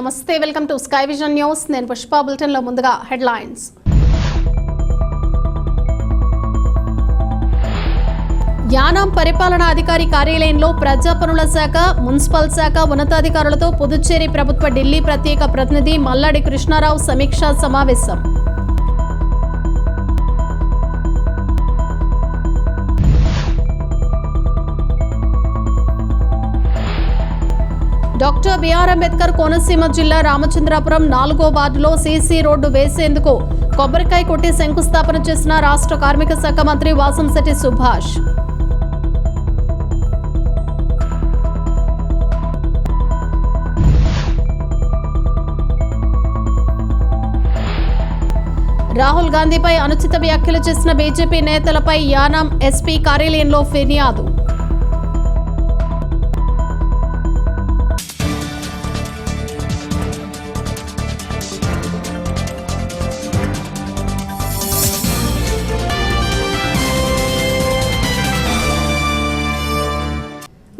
నమస్తే, welcome to sky vision news. నేను Pushpa. Bulletin లో ముందుగా హెడ్లైన్స్. యానాం పరిపాలనా అధికారి కార్యాలయంలో ప్రజా పనుల శాఖ, మున్సిపల్ శాఖ ఉన్నతాధికారులతో పుదుచ్చేరి ప్రభుత్వ ఢిల్లీ ప్రత్యేక ప్రతినిధి మల్లాడి కృష్ణారావు సమీక్షా సమావేశం. డాక్టర్ బిఆర్ అంబేద్కర్ కోనసీమ జిల్లా రామచంద్రాపురం 4వ వార్డులో సీసీ రోడ్డు వేసేందుకు కొబ్బరికాయ కొట్టి శంకుస్థాపన చేసిన రాష్ట్ర కార్మిక శాఖ మంత్రి వాసంశెట్టి సుభాష్. రాహుల్ గాంధీపై అనుచిత వ్యాఖ్యలు చేసిన బీజేపీ నేతలపై యానాం ఎస్పీ కార్యాలయంలో ఫిర్యాదు.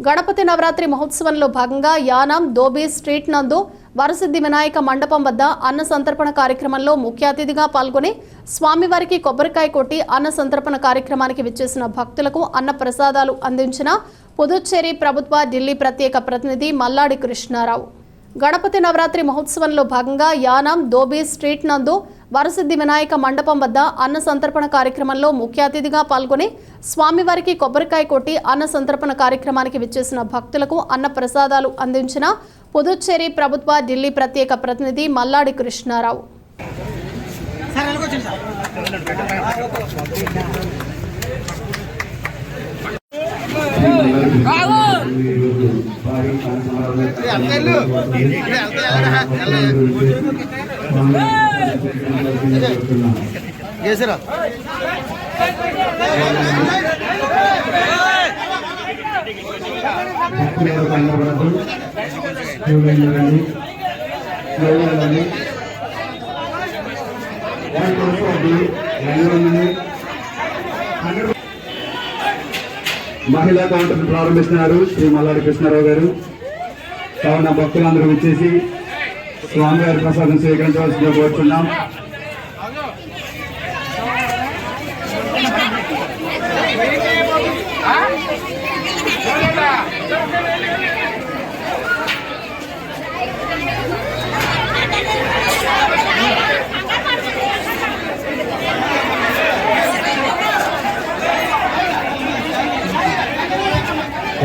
గణపతి నవరాత్రి మహోత్సవంలో భాగంగా యానాం దోబీ స్ట్రీట్ నందు వరసిద్ధి వినాయక మండపం వద్ద అన్న సంతర్పణ కార్యక్రమంలో ముఖ్య అతిథిగా పాల్గొని స్వామివారికి కొబ్బరికాయ కొట్టి అన్న సంతర్పణ కార్యక్రమానికి విచ్చేసిన భక్తులకు అన్న ప్రసాదాలు అందించిన పుదుచ్చేరి ప్రభుత్వ ఢిల్లీ ప్రత్యేక ప్రతినిధి మల్లాడి కృష్ణారావు. గణపతి నవరాత్రి మహోత్సవంలో భాగంగా యానాం దోబీ స్ట్రీట్ నందు వరసిద్ధి వినాయక మండపం వద్ద అన్న సంతర్పణ కార్యక్రమంలో ముఖ్య అతిథిగా పాల్గొని స్వామివారికి కొబ్బరికాయ కొట్టి అన్న సంతర్పణ కార్యక్రమానికి విచ్చేసిన భక్తులకు అన్న ప్రసాదాలు అందించిన పుదుచ్చేరి ప్రభుత్వ ఢిల్లీ ప్రత్యేక ప్రతినిధి మల్లాడి కృష్ణారావు. మహిళా కౌంటర్ ప్రారంభిస్తున్నారు శ్రీ మల్లాడి కృష్ణారావు గారు. కావున భక్తులందరూ వచ్చేసి స్వామివారి ప్రసాదం స్వీకరించవలసిందిగా కోరుతున్నాం.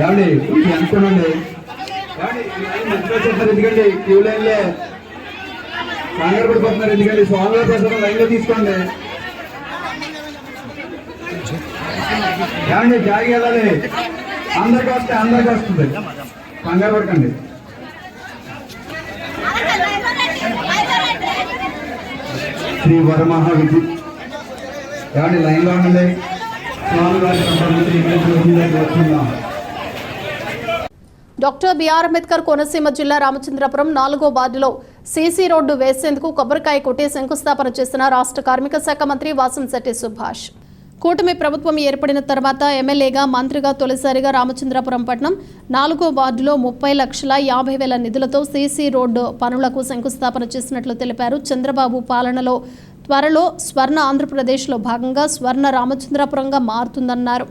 ఏమండి అనుకోనండి, ఎందుకండి క్యూ లైన్ లో కంగారు పడిపోతున్నారు. ఎందుకండి స్వామివారి ప్రసాదం లైన్ లో తీసుకోండి. ఏమండి జాగి వెళ్ళాలి, అందరికి వస్తుంది, కంగారు పడకండి. శ్రీ వరమహావిధి ఏమండి లైన్ లో ఉండండి. స్వామివారి వచ్చిందాం. డాక్టర్ బిఆర్ అంబేద్కర్ కోనసీమ జిల్లా రామచంద్రపురం 4వ వార్డులో సీసీ రోడ్డు వేసేందుకు కొబ్బరికాయ కొట్టి శంకుస్థాపన చేసిన రాష్ట్ర కార్మిక శాఖ మంత్రి వాసంశెట్టి సుభాష్. కూటమి ప్రభుత్వం ఏర్పడిన తర్వాత ఎమ్మెల్యేగా, మంత్రిగా తొలిసారిగా రామచంద్రపురం పట్టణం 4వ వార్డులో 30,50,000 నిధులతో సీసీ రోడ్డు పనులకు శంకుస్థాపన చేసినట్లు తెలిపారు. చంద్రబాబు పాలనలో త్వరలో స్వర్ణ ఆంధ్రప్రదేశ్లో భాగంగా స్వర్ణ రామచంద్రపురంగా మారుతుందన్నారు.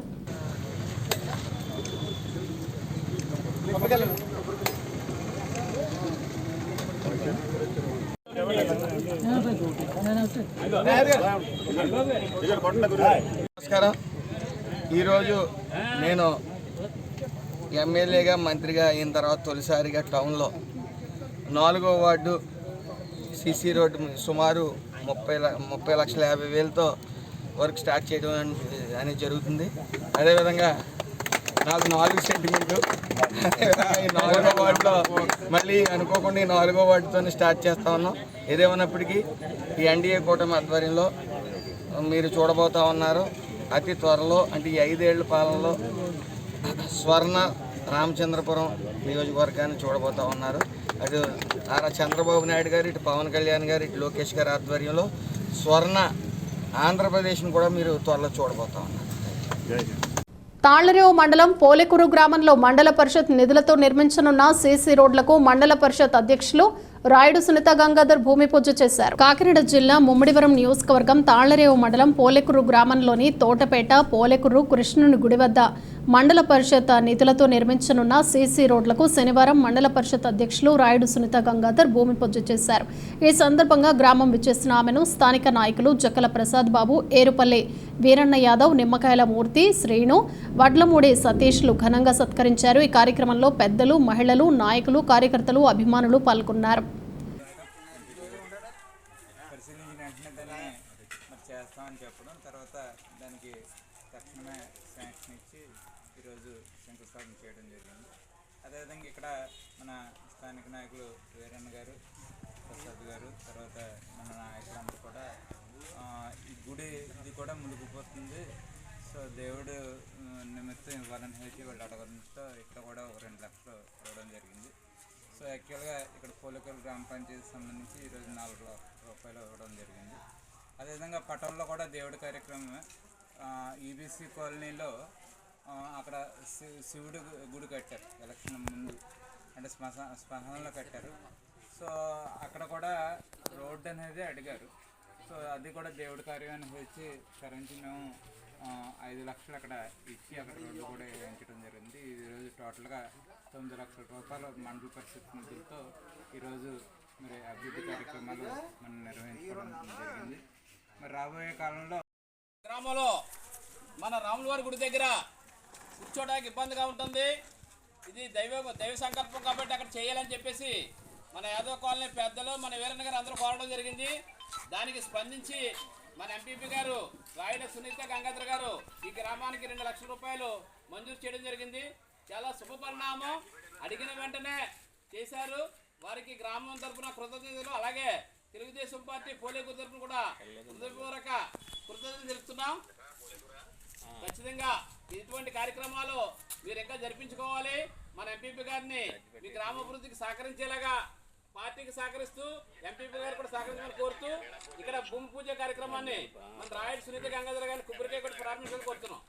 నమస్కారం. ఈరోజు నేను ఎమ్మెల్యేగా, మంత్రిగా అయిన తర్వాత తొలిసారిగా టౌన్లో 4వ వార్డు సీసీ రోడ్డు సుమారు 30,50,000తో వర్క్ స్టార్ట్ చేయడం అనేది జరుగుతుంది. అదేవిధంగా నాకు 4 సెంటిమెంటు 4వ వార్డులో మళ్ళీ అనుకోకుండా 4వ వార్డుతోనే స్టార్ట్ చేస్తా ఉన్నాం. ఏదేమన్నప్పటికీ ఈ ఎన్డీఏ కూటమి ఆధ్వర్యంలో మీరు చూడబోతా ఉన్నారు. అతి త్వరలో అంటే ఈ 5 ఏళ్ల పాలనలో స్వర్ణ రామచంద్రపురం నియోజకవర్గాన్ని చూడబోతా ఉన్నారు. అటు నారా చంద్రబాబు నాయుడు గారు, ఇటు పవన్ కళ్యాణ్ గారు, ఇటు లోకేష్ గారి ఆధ్వర్యంలో స్వర్ణ ఆంధ్రప్రదేశ్ను కూడా మీరు త్వరలో చూడబోతా ఉన్నారు. తాళ్లరేవు మండలం పోలేకూరు గ్రామంలో మండల పరిషత్ నిధులతో నిర్మించనున్న సీసీ రోడ్లకు మండల పరిషత్ అధ్యక్షులు రాయుడు సునీత గంగాధర్ భూమి పూజ చేశారు. కాకినాడ జిల్లా ముమ్మిడివరం నియోజకవర్గం తాళ్లరేవు మండలం పోలేకుర్రు గ్రామంలోని తోటపేట పోలేకుర్రు కృష్ణుని గుడి వద్ద మండల పరిషత్ నిధులతో నిర్మించనున్న సీసీ రోడ్లకు శనివారం మండల పరిషత్ అధ్యక్షులు రాయుడు సునీత గంగాధర్ భూమి పూజ చేశారు. ఈ సందర్భంగా గ్రామం విచ్చేసిన ఆమెను స్థానిక నాయకులు జక్కల ప్రసాద్ బాబు, ఏరుపల్లి వీరన్న యాదవ్, నిమ్మకాయల మూర్తి, శ్రీను, వడ్లమూడి సతీష్లు ఘనంగా సత్కరించారు. ఈ కార్యక్రమంలో పెద్దలు, మహిళలు, నాయకులు, కార్యకర్తలు, అభిమానులు పాల్గొన్నారు. చేస్తామని చెప్పడం, తర్వాత దానికి తక్షణమే శాంక్షన్ ఇచ్చి ఈరోజు శంకుస్థాపన చేయడం జరిగింది. అదేవిధంగా ఇక్కడ మన స్థానిక నాయకులు వీరన్న గారు, ప్రసాద్ గారు, తర్వాత మన నాయకులందరూ కూడా ఈ గుడి ఇది కూడా మునిగిపోతుంది, సో దేవుడు నిమిత్తం ఇవ్వాలని చెప్పి వాళ్ళు అడగడంతో ఇక్కడ కూడా ఒక 2 లక్షలు ఇవ్వడం జరిగింది. సో యాక్చువల్గా ఇక్కడ పోలేకుర్రు గ్రామ పంచాయతీ సంబంధించి ఈరోజు 4 లక్షల రూపాయలు ఇవ్వడం జరిగింది. అదేవిధంగా పట్టణంలో కూడా దేవుడి కార్యక్రమం ఈబీసీ కాలనీలో అక్కడ శివుడు గుడి కట్టారు ఎలక్షన్ ముందు, అంటే శ్మశానంలో కట్టారు. సో అక్కడ కూడా రోడ్డు అనేది అడిగారు. సో అది కూడా దేవుడి కార్యాన్ని వచ్చి కరించి మేము 5 లక్షలు అక్కడ ఇచ్చి అక్కడ రోడ్డు కూడా వేయించడం జరిగింది. ఈరోజు టోటల్గా 9 లక్షల రూపాయలు మండల పరిషత్ నిధులతో ఈరోజు మరి అభివృద్ధి కార్యక్రమాలు మనం నిర్వహించుకోవడం జరిగింది. మరి రాబోయే కాలంలో గ్రామంలో మన రాముల వారి గుడి దగ్గర కూర్చోడానికి ఇబ్బందిగా ఉంటుంది. ఇది దైవ సంకల్పం కాబట్టి అక్కడ చేయాలని చెప్పేసి మన యాదవ్ కాలనీ పెద్దలు, మన వీరన్న గారు అందరూ కోరడం జరిగింది. దానికి స్పందించి మన ఎంపీపీ గారు రాయుడు సునీత గంగాధర్ గారు ఈ గ్రామానికి 2 లక్షల రూపాయలు మంజూరు చేయడం జరిగింది. చాలా శుభ పరిణామం. అడిగిన వెంటనే చేశారు. వారికి గ్రామం తరఫున కృతజ్ఞతలు, అలాగే తెలుగుదేశం పార్టీ పోలేకుర్రు తరఫున కూడా హృదయపూర్వక కృతజ్ఞతలు తెలుపుతున్నాం. ఖచ్చితంగా ఇటువంటి కార్యక్రమాలు మీరు ఇంకా జరిపించుకోవాలి. మన ఎంపీపీ గారిని మీ గ్రామాభివృద్ధికి సహకరించేలాగా పార్టీకి సహకరిస్తూ ఎంపీపీ గారు కూడా సహకరించాలని కోరుతూ ఇక్కడ భూమి పూజ కార్యక్రమాన్ని మన రాయుడు సునీత గంగాధర్ గారిని కొబ్బరికాయ కూడా ప్రారంభించాలని కోరుతున్నాం.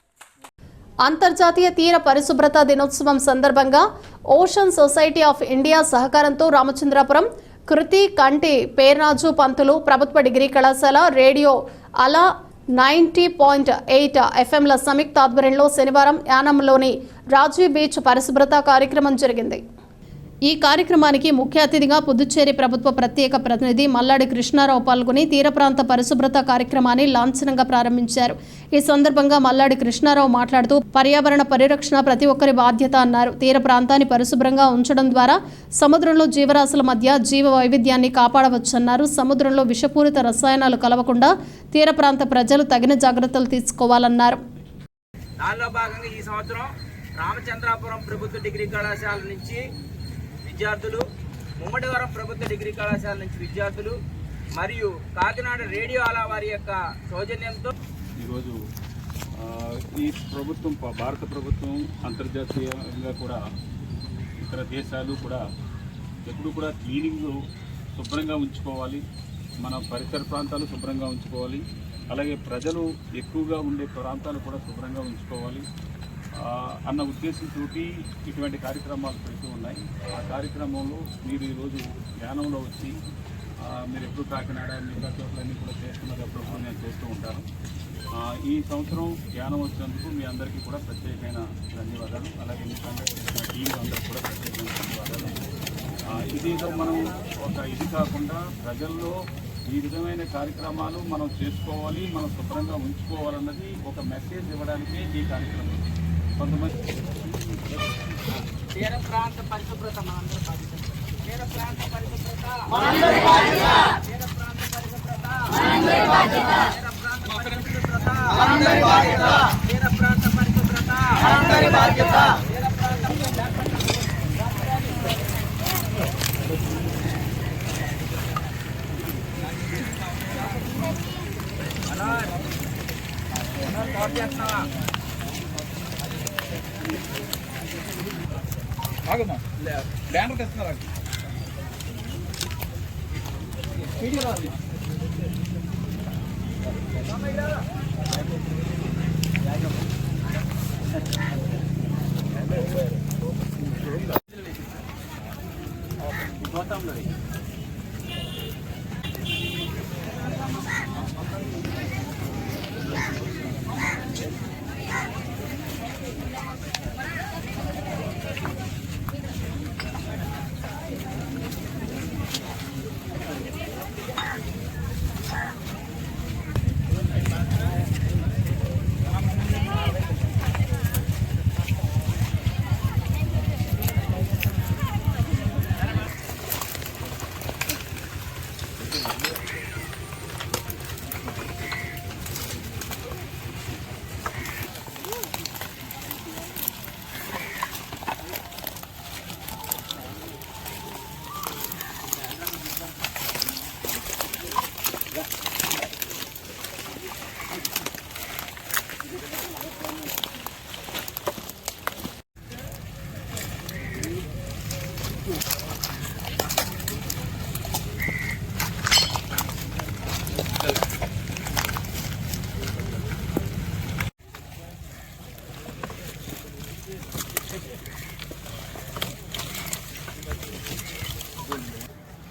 అంతర్జాతీయ తీర పరిశుభ్రత దినోత్సవం సందర్భంగా ఓషన్ సొసైటీ ఆఫ్ ఇండియా సహకారంతో రామచంద్రాపురం కృతి కంటి పేర్నాజు పంతులు ప్రభుత్వ డిగ్రీ కళాశాల రేడియో అలా 90.8 FMల సంయుక్త ఆధ్వర్యంలో శనివారం యానంలోని రాజీవ్ బీచ్ పరిశుభ్రత కార్యక్రమం జరిగింది. ఈ కార్యక్రమానికి ముఖ్య అతిథిగా పుదుచ్చేరి ప్రభుత్వ ప్రత్యేక ప్రతినిధి మల్లాడి కృష్ణారావు పాల్గొని తీర ప్రాంత పరిశుభ్రత కార్యక్రమాన్ని లాంఛనంగా ప్రారంభించారు. ఈ సందర్భంగా మల్లాడి కృష్ణారావు మాట్లాడుతూ పర్యావరణ పరిరక్షణ ప్రతి ఒక్కరి బాధ్యత అన్నారు. తీర ప్రాంతాన్ని పరిశుభ్రంగా ఉంచడం ద్వారా సముద్రంలో జీవరాశుల మధ్య జీవ వైవిధ్యాన్ని కాపాడవచ్చన్నారు. సముద్రంలో విషపూరిత రసాయనాలు కలవకుండా తీర ప్రాంత ప్రజలు తగిన జాగ్రత్తలు తీసుకోవాలన్నారు. దానిలో భాగంగా ఈ సంవత్సరం రామచంద్రాపురం ప్రభుత్వ డిగ్రీ కళాశాల నుంచి విద్యార్థులు, ముమ్మడివరం ప్రభుత్వ డిగ్రీ కళాశాల నుంచి విద్యార్థులు మరియు కాకినాడ రేడియో అలా వారి యొక్క సౌజన్యంతో ఈరోజు ఈ ప్రభుత్వం, భారత ప్రభుత్వం అంతర్జాతీయంగా కూడా ఇతర దేశాలు కూడా ఎప్పుడు కూడా క్లీనింగ్ శుభ్రంగా ఉంచుకోవాలి, మన పరిసర ప్రాంతాలు శుభ్రంగా ఉంచుకోవాలి, అలాగే ప్రజలు ఎక్కువగా ఉండే ప్రాంతాలు కూడా శుభ్రంగా ఉంచుకోవాలి అన్న ఉద్దేశంతో ఇటువంటి కార్యక్రమాలు పెడుతూ ఉన్నాయి. ఆ కార్యక్రమంలో మీరు ఈరోజు ధ్యానంలో వచ్చి మీరు ఎప్పుడు కాకినాడ మిగతా చోట్లన్నీ కూడా చేస్తున్నారు, అప్పుడు నేను చేస్తూ ఉంటాను. ఈ సంవత్సరం ధ్యానం వచ్చినందుకు మీ అందరికీ కూడా ప్రత్యేకమైన ధన్యవాదాలు, అలాగే మీ టీం అందరికీ కూడా ప్రత్యేకమైన ధన్యవాదాలు. ఇది మనం ఇది కాకుండా ప్రజల్లో ఈ విధమైన కార్యక్రమాలు మనం చేసుకోవాలి, మనం శుభ్రంగా ఉంచుకోవాలన్నది ఒక మెసేజ్ ఇవ్వడానికే ఈ కార్యక్రమం. కొంతమంది తీర ప్రాంత పరిశుభ్రత మనందరి బాధ్యత. తీర ప్రాంత పరిశుభ్రత తీర ప్రాంత పరిశుభ్రత తీర ప్రాంత పరిశుభ్రత అందరి బాధ్యత. చేస్తున్నావా బ్యానర్ తెస్తున్నారు. గౌతమ్లో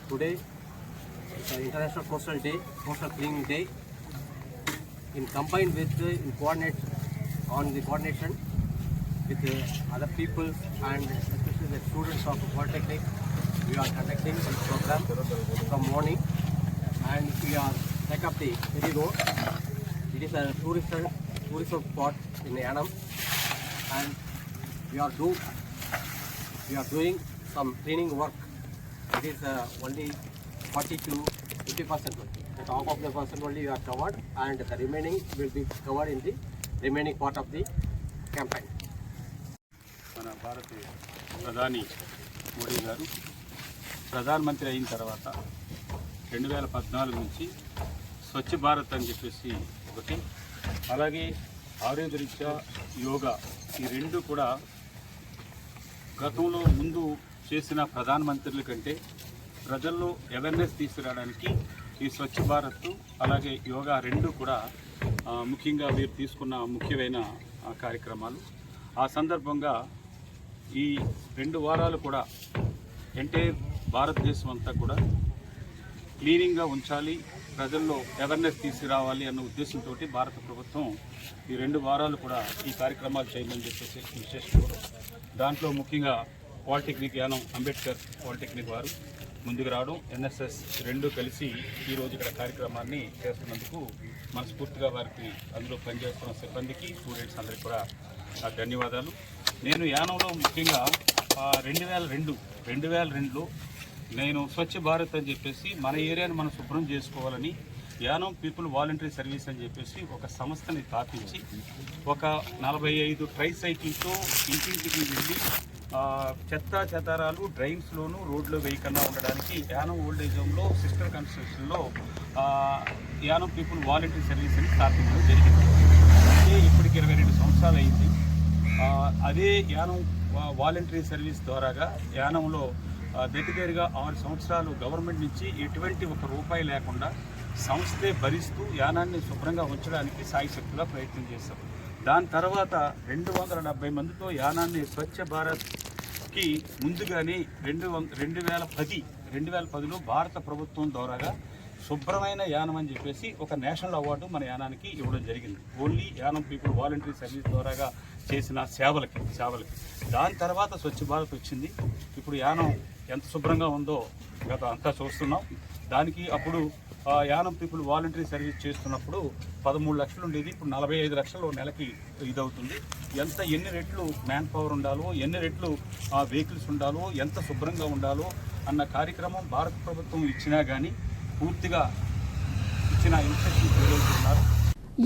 Today is the International Coastal Day, Coastal Cleaning Day. In combined with in coordination with other people and especially the students of Polytechnic, we are conducting this program from morning, and we are take up the ferry road. It is a tourism spot in Yanam, and we are doing some cleaning work. It is only 40 to 50%. The top of the percent only you are covered, and the remaining will be covered in the remaining part of the campaign. మన భారత ప్రధాని మోడీ గారు ప్రధానమంత్రి అయిన తర్వాత 2014 నుంచి స్వచ్ఛ భారత్ అని చెప్పేసి ఒకటి, అలాగే ఆరోగ్యరీత్యా యోగా, ఈ రెండు కూడా గతంలో ముందు చేసిన ప్రధానమంత్రుల కంటే ప్రజల్లో అవేర్నెస్ తీసుకురావడానికి ఈ స్వచ్ఛ భారత్ అలాగే యోగా రెండు కూడా ముఖ్యంగా వీరు తీసుకున్న ముఖ్యమైన కార్యక్రమాలు. ఆ సందర్భంగా ఈ 2 వారాలు కూడా భారతదేశం అంతా కూడా క్లీనింగ్గా ఉంచాలి, ప్రజల్లో అవేర్నెస్ తీసుకురావాలి అన్న ఉద్దేశంతో భారత ప్రభుత్వం ఈ 2 వారాలు కూడా ఈ కార్యక్రమాలు చేయమని చెప్పేసి విశేషించారు. దాంట్లో ముఖ్యంగా పాలిటెక్నిక్ యానం అంబేద్కర్ పాలిటెక్నిక్ వారు ముందుకు రావడం, ఎన్ఎస్ఎస్ రెండు కలిసి ఈరోజు ఇక్కడ కార్యక్రమాన్ని చేస్తున్నందుకు మనస్ఫూర్తిగా వారికి అందులో పనిచేస్తున్న సిబ్బందికి స్టూడెంట్స్ అందరికీ కూడా ధన్యవాదాలు. నేను యానంలో ముఖ్యంగా 2002లో నేను స్వచ్ఛ భారత్ అని చెప్పేసి మన ఏరియాను మనం శుభ్రం చేసుకోవాలని యానం పీపుల్ వాలంటరీ సర్వీస్ అని చెప్పేసి ఒక సంస్థని స్థాపించి ఒక 45 ట్రై సైకిల్తో ఇంటింటికి వెళ్ళి చెత్త చెదారాలు డ్రైన్స్లోను రోడ్లో వేయకుండా ఉండడానికి యానం ఓల్డేజ్ హోమ్లో సిస్టర్ కన్స్ట్రక్షన్లో యానం పీపుల్ వాలంటరీ సర్వీస్ అని స్థాపించడం జరిగింది. అదే ఇప్పటికి 22 సంవత్సరాలు అయింది. అదే యానం వాలంటరీ సర్వీస్ ద్వారాగా యానంలో దగ్గరగా 6 సంవత్సరాలు గవర్నమెంట్ నుంచి ఎటువంటి ₹1 లేకుండా సంస్థే భరిస్తూ యానాన్ని శుభ్రంగా ఉంచడానికి సాయశక్తిగా ప్రయత్నం చేస్తాం. దాని తర్వాత 270 మందితో యానాన్ని స్వచ్ఛ భారత్కి ముందుగానే 2010లో భారత ప్రభుత్వం ద్వారాగా శుభ్రమైన యానం అని చెప్పేసి ఒక నేషనల్ అవార్డు మన యానానికి ఇవ్వడం జరిగింది. Only Yanam people voluntary service ద్వారాగా చేసిన సేవలకి. దాని తర్వాత స్వచ్ఛ భారత్ వచ్చింది. ఇప్పుడు యానం ఎంత శుభ్రంగా ఉందో గత అంతా చూస్తున్నాం. దానికి అప్పుడు యానం పీపుల్ వాలంటరీ సర్వీస్ చేస్తున్నప్పుడు 13 లక్షలు ఉండేది, ఇప్పుడు 45 లక్షలు నెలకి ఇదవుతుంది. ఎన్ని రెట్లు మ్యాన్ పవర్ ఉండాలో, ఎన్ని రెట్లు వెహికల్స్ ఉండాలో, ఎంత శుభ్రంగా ఉండాలో అన్న కార్యక్రమం భారత ప్రభుత్వం ఇచ్చినా కానీ పూర్తిగా ఇచ్చిన ఇన్స్ట్రక్షన్స్ నిర్వహిస్తున్నారు.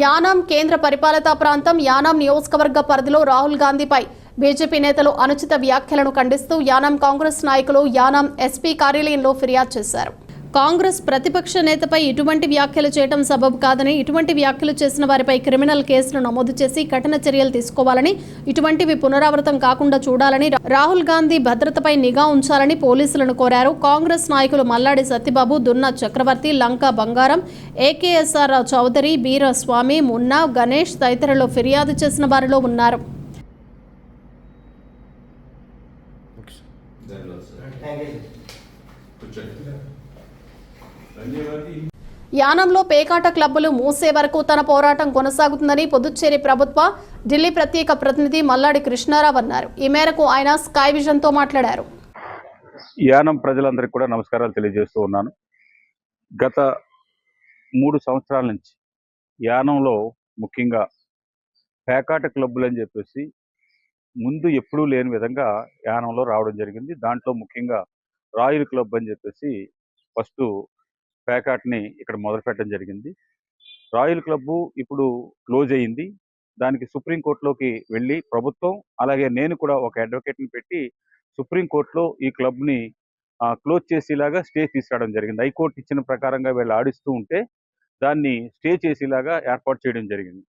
యానాం కేంద్ర పరిపాలిత ప్రాంతం యానాం నియోజకవర్గ పరిధిలో రాహుల్ గాంధీపై బీజేపీ నేతలు అనుచిత వ్యాఖ్యలను ఖండిస్తూ యానాం కాంగ్రెస్ నాయకులు యానాం ఎస్పీ కార్యాలయంలో ఫిర్యాదు చేశారు. కాంగ్రెస్ ప్రతిపక్ష నేతపై ఇటువంటి వ్యాఖ్యలు చేయడం సబబు కాదని, ఇటువంటి వ్యాఖ్యలు చేసిన వారిపై క్రిమినల్ కేసులు నమోదు చేసి కఠిన చర్యలు తీసుకోవాలని, ఇటువంటివి పునరావృతం కాకుండా చూడాలని, రాహుల్ గాంధీ భద్రతపై నిఘా ఉంచాలని పోలీసులను కోరారు. కాంగ్రెస్ నాయకులు మల్లాడి సత్యబాబు, దున్న చక్రవర్తి, లంకా బంగారం, ఏకేఎస్ఆర్ చౌదరి, బీరస్వామి, మున్నా, గణేష్ తదితరులు ఫిర్యాదు చేసిన వారిలో ఉన్నారు. యానంలో పేకాట క్లబ్బులు మూసే వరకు తన పోరాటం కొనసాగుతుందని పుదుచ్చేరి ప్రభుత్వ ఢిల్లీ ప్రత్యేక ప్రతినిధి మల్లాడి కృష్ణారావు అన్నారు. ఈ మేరకు ఆయన స్కై విజన్ తో మాట్లాడారు. యానం ప్రజలందరికీ కూడా నమస్కారాలు తెలియజేస్తూ ఉన్నాను. గత 3 సంవత్సరాల నుంచి యానంలో ముఖ్యంగా పేకాట క్లబ్బులు అని చెప్పేసి ముందు ఎప్పుడూ లేని విధంగా యానంలో రావడం జరిగింది. దాంట్లో ముఖ్యంగా రాయల్ క్లబ్ అని చెప్పేసి ఫస్ట్ పేకాట్ని ఇక్కడ మొదలు పెట్టడం జరిగింది. రాయల్ క్లబ్బు ఇప్పుడు క్లోజ్ అయ్యింది. దానికి సుప్రీంకోర్టులోకి వెళ్ళి ప్రభుత్వం, అలాగే నేను కూడా ఒక అడ్వకేట్ని పెట్టి సుప్రీంకోర్టులో ఈ క్లబ్ని క్లోజ్ చేసేలాగా స్టే తీసుకురావడం జరిగింది. హైకోర్టు ఇచ్చిన ప్రకారంగా వీళ్ళు ఆడిస్తూ ఉంటే దాన్ని స్టే చేసేలాగా ఏర్పాటు చేయడం జరిగింది.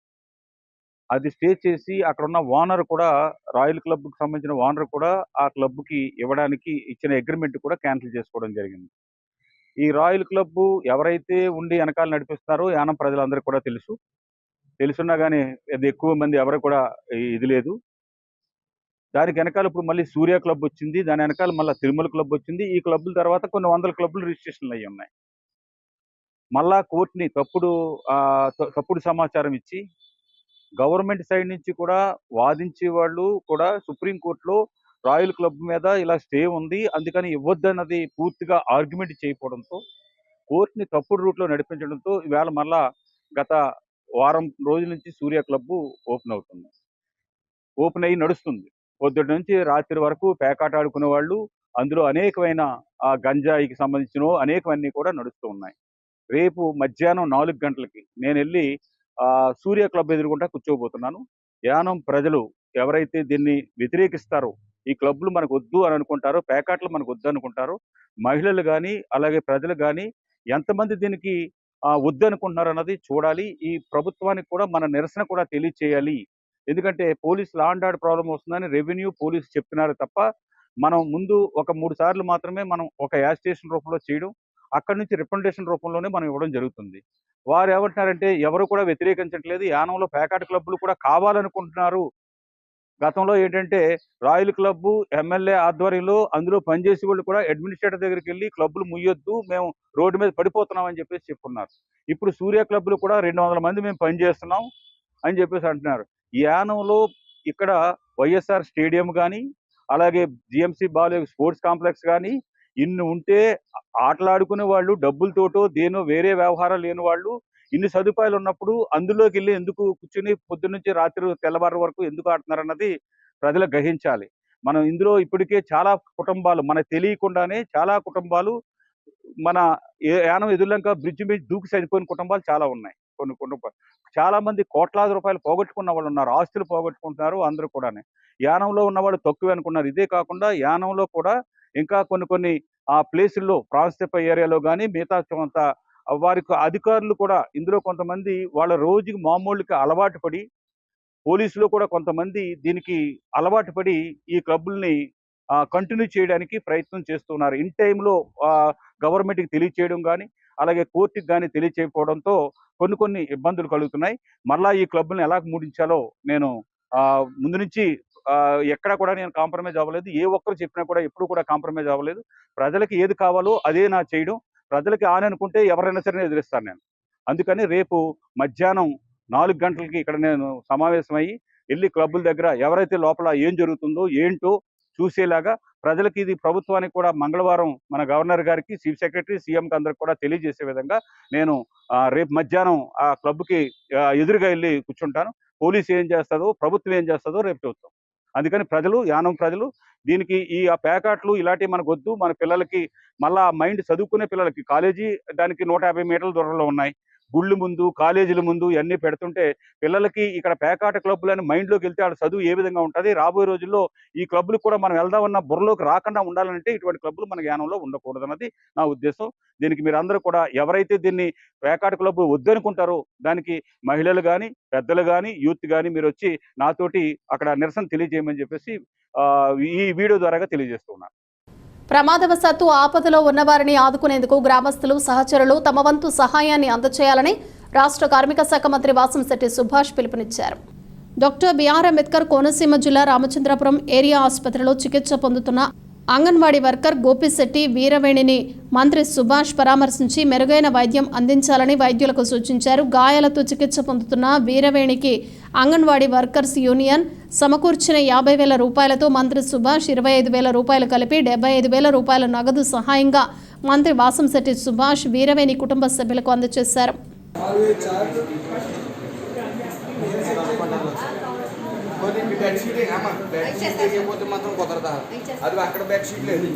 అది స్టే చేసి అక్కడ ఉన్న ఓనర్ కూడా, రాయల్ క్లబ్‌కి సంబంధించిన ఓనర్ కూడా ఆ క్లబ్‌కి ఇవ్వడానికి ఇచ్చిన అగ్రీమెంట్ కూడా క్యాన్సిల్ చేసుకోవడం జరిగింది. ఈ రాయల్ క్లబ్బు ఎవరైతే ఉండి వెనకాల నడిపిస్తున్నారో యానం ప్రజలందరికీ కూడా తెలుసు. తెలుసున్నా గానీ అది ఎక్కువ మంది ఎవరు కూడా ఇది లేదు. దానికి వెనకాల ఇప్పుడు మళ్ళీ సూర్య క్లబ్ వచ్చింది. దాని వెనకాల మళ్ళా తిరుమల క్లబ్ వచ్చింది. ఈ క్లబ్బుల తర్వాత కొన్ని వందల క్లబ్బులు రిజిస్ట్రేషన్లు అయ్యి ఉన్నాయి. మళ్ళా కోర్టుని తప్పుడు సమాచారం ఇచ్చి గవర్నమెంట్ సైడ్ నుంచి కూడా వాదించే వాళ్ళు కూడా సుప్రీం కోర్టులో రాయల్ క్లబ్ మీద ఇలా స్టే ఉంది, అందుకని ఇవ్వద్దన్నది పూర్తిగా ఆర్గ్యుమెంట్ చేయకపోవడంతో కోర్టుని తప్పుడు రూట్లో నడిపించడంతో ఈవేళ మళ్ళా గత వారం రోజుల నుంచి సూర్య క్లబ్బు ఓపెన్ అవుతుంది. ఓపెన్ అయ్యి నడుస్తుంది. పొద్దుటి నుంచి రాత్రి వరకు పేకాట ఆడుకునే వాళ్ళు, అందులో అనేకమైన గంజాయికి సంబంధించిన అనేకమన్నీ కూడా నడుస్తూ ఉన్నాయి. రేపు మధ్యాహ్నం 4 గంటలకి నేను వెళ్ళి సూర్య క్లబ్ ఎదురుగుండా కూర్చోబోతున్నాను. యానం ప్రజలు ఎవరైతే దీన్ని వ్యతిరేకిస్తారో, ఈ క్లబ్లు మనకు వద్దు అని అనుకుంటారో, పేకాట్లు మనకు వద్దు అనుకుంటారో, మహిళలు కానీ అలాగే ప్రజలు కానీ ఎంతమంది దీనికి వద్దు అనుకుంటున్నారు అన్నది చూడాలి. ఈ ప్రభుత్వానికి కూడా మన నిరసన కూడా తెలియచేయాలి. ఎందుకంటే police law and order problem వస్తుందని రెవెన్యూ పోలీసు చెప్తున్నారు తప్ప, మనం ముందు ఒక 3 సార్లు మాత్రమే మనం ఒక యాజిటేషన్ రూపంలో చేయడం, అక్కడి నుంచి రికమెండేషన్ రూపంలోనే మనం ఇవ్వడం జరుగుతుంది. వారు ఏమంటున్నారంటే ఎవరు కూడా వ్యతిరేకించట్లేదు, యానంలో పేకాట క్లబ్బులు కూడా కావాలనుకుంటున్నారు. గతంలో ఏంటంటే రాయల్ క్లబ్బు ఎమ్మెల్యే ఆధ్వర్యంలో అందులో పనిచేసే వాళ్ళు కూడా అడ్మినిస్ట్రేటర్ దగ్గరికి వెళ్ళి క్లబ్బులు ముయ్యొద్దు, మేము రోడ్డు మీద పడిపోతున్నాం అని చెప్పేసి చెప్పుకున్నారు. ఇప్పుడు సూర్య క్లబ్బులు కూడా 200 మంది మేము పనిచేస్తున్నాం అని చెప్పేసి అంటున్నారు. యానంలో ఇక్కడ వైఎస్ఆర్ స్టేడియం కానీ అలాగే జిఎంసి బాలు స్పోర్ట్స్ కాంప్లెక్స్ కానీ ఇన్ని ఉంటే ఆటలాడుకునే వాళ్ళు డబ్బులతోటో దేనో వేరే వ్యవహారం లేని వాళ్ళు ఇన్ని సదుపాయాలు ఉన్నప్పుడు అందులోకి వెళ్ళి ఎందుకు కూర్చుని పొద్దున్న నుంచి రాత్రి తెల్లవారు వరకు ఎందుకు ఆడుతున్నారన్నది ప్రజలు గ్రహించాలి. మనం ఇందులో ఇప్పటికే చాలా కుటుంబాలు మనకు తెలియకుండానే చాలా కుటుంబాలు మన యానం ఎదుర్లంక బ్రిడ్జ్ మీద దూకి చనిపోయిన కుటుంబాలు చాలా ఉన్నాయి. కొన్ని కుటుంబాలు చాలా మంది కోట్లాది రూపాయలు పోగొట్టుకున్న వాళ్ళు ఉన్నారు, ఆస్తులు పోగొట్టుకుంటున్నారు అందరూ కూడానే. యానంలో ఉన్నవాళ్ళు తక్కువే అనుకున్నారు. ఇదే కాకుండా యానంలో కూడా ఇంకా కొన్ని ప్లేసుల్లో ప్రాన్స్టెప్ ఏరియాలో కానీ మిగతా కొంత వారికి అధికారులు కూడా ఇందులో కొంతమంది వాళ్ళ రోజుకి మామూలుకి అలవాటు పడి, పోలీసులు కూడా కొంతమంది దీనికి అలవాటు పడి ఈ క్లబ్బుల్ని కంటిన్యూ చేయడానికి ప్రయత్నం చేస్తున్నారు. ఇన్ టైంలో గవర్నమెంట్కి తెలియచేయడం కానీ అలాగే కోర్టుకి కానీ తెలియచేయకపోవడంతో కొన్ని ఇబ్బందులు కలుగుతున్నాయి. మళ్ళా ఈ క్లబ్బుల్ని ఎలా మూడించాలో నేను ముందు నుంచి ఎక్కడ కూడా నేను కాంప్రమైజ్ అవ్వలేదు. ఏ ఒక్కరు చెప్పినా కూడా ఎప్పుడు కూడా కాంప్రమైజ్ అవ్వలేదు. ప్రజలకి ఏది కావాలో అదే నా చేయడం. ప్రజలకి అనుకుంటే ఎవరైనా సరే ఎదిరిస్తాను నేను. అందుకని రేపు మధ్యాహ్నం 4 గంటలకి ఇక్కడ నేను సమావేశమయ్యి వెళ్ళి క్లబ్బుల దగ్గర ఎవరైతే లోపల ఏం జరుగుతుందో ఏంటో చూసేలాగా ప్రజలకి, ఇది ప్రభుత్వానికి కూడా మంగళవారం మన గవర్నర్ గారికి, చీఫ్ సెక్రటరీ, సీఎంకి అందరికి కూడా తెలియజేసే విధంగా నేను రేపు మధ్యాహ్నం ఆ క్లబ్కి ఎదురుగా వెళ్ళి కూర్చుంటాను. పోలీసు ఏం చేస్తుందో, ప్రభుత్వం ఏం చేస్తుందో రేపు చూస్తాం. అందుకని యానం ప్రజలు దీనికి ఈ పేకాట్లు ఇలాంటివి మనకు వద్దు. మన పిల్లలకి మళ్ళా మైండ్ చదువుకునే పిల్లలకి కాలేజీ దానికి 150 మీటర్ల దూరంలో ఉన్నాయి. గుళ్ళు ముందు, కాలేజీల ముందు ఇవన్నీ పెడుతుంటే పిల్లలకి ఇక్కడ పేకాట క్లబ్బులని మైండ్లోకి వెళ్తే వాళ్ళ చదువు ఏ విధంగా ఉంటుంది, రాబోయే రోజుల్లో ఈ క్లబ్బులు కూడా మనం వెళ్దామన్న బుర్రలోకి రాకుండా ఉండాలంటే ఇటువంటి క్లబ్బులు మన యానంలో ఉండకూడదు అన్నది నా ఉద్దేశం. దీనికి మీరు అందరూ కూడా ఎవరైతే దీన్ని పేకాట క్లబ్బు వద్దనుకుంటారో దానికి మహిళలు కానీ పెద్దలు కానీ యూత్ కానీ మీరు వచ్చి నాతోటి అక్కడ నిరసన తెలియజేయమని చెప్పేసి ఈ వీడియో ద్వారాగా తెలియజేస్తున్నాను. ప్రమాదవశాత్తు ఆపదలో ఉన్నవారిని ఆదుకునేందుకు గ్రామస్తులు, సహచరులు తమ వంతు సహాయాన్ని అందజేయాలని రాష్ట్ర కార్మిక శాఖ మంత్రి వాసంశెట్టి సుభాష్ పిలుపునిచ్చారు. డాక్టర్ బిఆర్ అంబేద్కర్ కోనసీమ జిల్లా రామచంద్రాపురం ఏరియా ఆసుపత్రిలో చికిత్స పొందుతున్న అంగన్వాడీ వర్కర్ గోపిశెట్టి వీరవేణిని మంత్రి సుభాష్ పరామర్శించి మెరుగైన వైద్యం అందించాలని వైద్యులకు సూచించారు. గాయాలతో చికిత్స పొందుతున్న వీరవేణికి అంగన్వాడీ వర్కర్స్ యూనియన్ సమకూర్చిన 50,000 రూపాయలతో మంత్రి సుభాష్ 25,000 రూపాయలు కలిపి 75,000 రూపాయల నగదు సహాయంగా మంత్రి వాసంశెట్టి సుభాష్ వీరవేణి కుటుంబ సభ్యులకు అందజేశారు. బెడ్షీట్ మాత్రం కుదరదా? అది అక్కడ బెడ్షీట్ లేదు.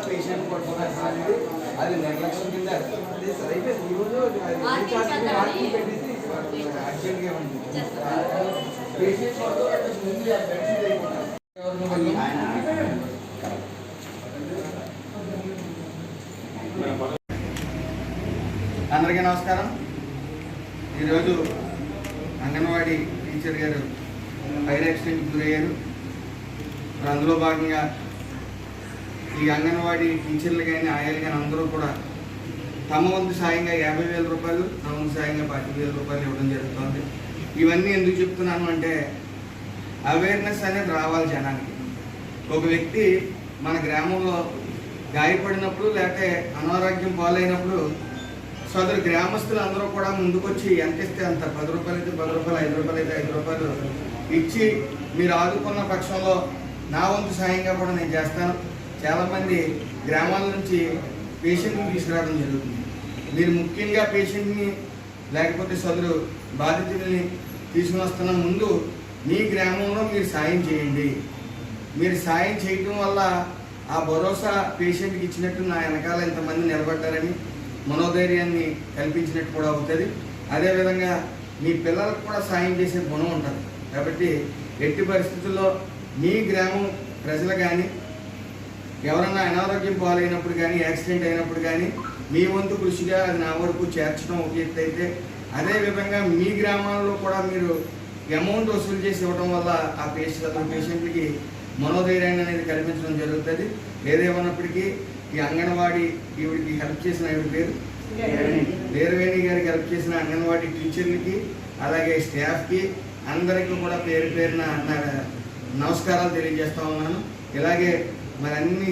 పేషెంట్ పడుతున్నారు, అది నిర్లక్ష్యం కింద అర్జెంట్గా ఉంది. పేషెంట్ అందరికీ నమస్కారం. ఈరోజు అంగన్వాడీ టీచర్ గారు ఫైర్ యాక్సిడెంట్కి గురయ్యారు. అందులో భాగంగా ఈ అంగన్వాడీ టీచర్లు కానీ ఆయాలు కానీ అందరూ కూడా తమ వంతు సాయంగా 50,000 రూపాయలు, తమ వంతు సాయంగా 40,000 రూపాయలు ఇవ్వడం జరుగుతుంది. ఇవన్నీ ఎందుకు చెప్తున్నాను అంటే అవేర్నెస్ అనేది రావాలి జనానికి. ఒక వ్యక్తి మన గ్రామంలో గాయపడినప్పుడు లేకపోతే అనారోగ్యం పాలైనప్పుడు సదరు గ్రామస్తులు అందరూ కూడా ముందుకొచ్చి ఎంత ఇస్తే అంత, 10 రూపాయలు అయితే 10 రూపాయలు, 5 రూపాయలు అయితే 5 రూపాయలు ఇచ్చి మీరు ఆదుకున్న పక్షంలో నా వంతు సాయంగా కూడా నేను చేస్తాను. చాలామంది గ్రామాల నుంచి పేషెంట్ని తీసుకురావడం జరుగుతుంది. మీరు ముఖ్యంగా పేషెంట్ని లేకపోతే సదరు బాధితుల్ని తీసుకుని వస్తున్న ముందు మీ గ్రామంలో మీరు సాయం చేయండి. మీరు సాయం చేయటం వల్ల ఆ భరోసా పేషెంట్కి ఇచ్చినట్టు నా వెనకాల ఇంతమంది నిలబడ్డారని మనోధైర్యాన్ని కల్పించినట్టు కూడా అవుతుంది. అదేవిధంగా మీ పిల్లలకు కూడా సాయం చేసే గుణం ఉంటుంది. కాబట్టి ఎట్టి పరిస్థితుల్లో మీ గ్రామం ప్రజలు కానీ ఎవరన్నా అనారోగ్యం పాలైనప్పుడు కానీ యాక్సిడెంట్ అయినప్పుడు కానీ మీ వంతు కృషిగా అది నా వరకు చేర్చడం ఒక ఎత్తు అయితే, అదేవిధంగా మీ గ్రామాల్లో కూడా మీరు అమౌంట్ వసూలు చేసి ఇవ్వడం వల్ల ఆ పేషెంట్లకి మనోధైర్యాన్ని అనేది కల్పించడం జరుగుతుంది. ఏదేమన్నప్పటికీ ఈ అంగన్వాడీ ఈవిడికి హెల్ప్ చేసిన ఆవిడ పేరు వీరవేణి గారికి హెల్ప్ చేసిన అంగన్వాడీ టీచర్లకి అలాగే స్టాఫ్కి అందరికీ కూడా పేరు పేరున నమస్కారాలు తెలియజేస్తూ ఉన్నాను. ఇలాగే మరి అన్ని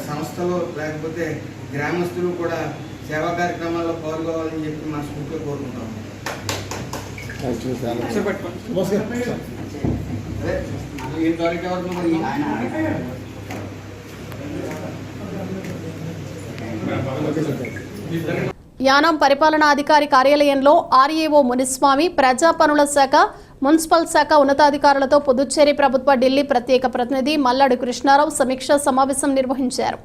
సంస్థలు లేకపోతే గ్రామస్తులు కూడా సేవా కార్యక్రమాల్లో పాల్గొవాలని చెప్పి మనస్ఫూర్తిగా కోరుకుంటాం. యానాం పరిపాలనాధికారి కార్యాలయంలో ఆర్ఏఓ మునిస్వామి, ప్రజా పనుల శాఖ, మున్సిపల్ శాఖ ఉన్నతాధికారులతో పుదుచ్చేరి ప్రభుత్వ ఢిల్లీ ప్రత్యేక ప్రతినిధి మల్లాడి కృష్ణారావు సమీక్షా సమావేశం నిర్వహించారు.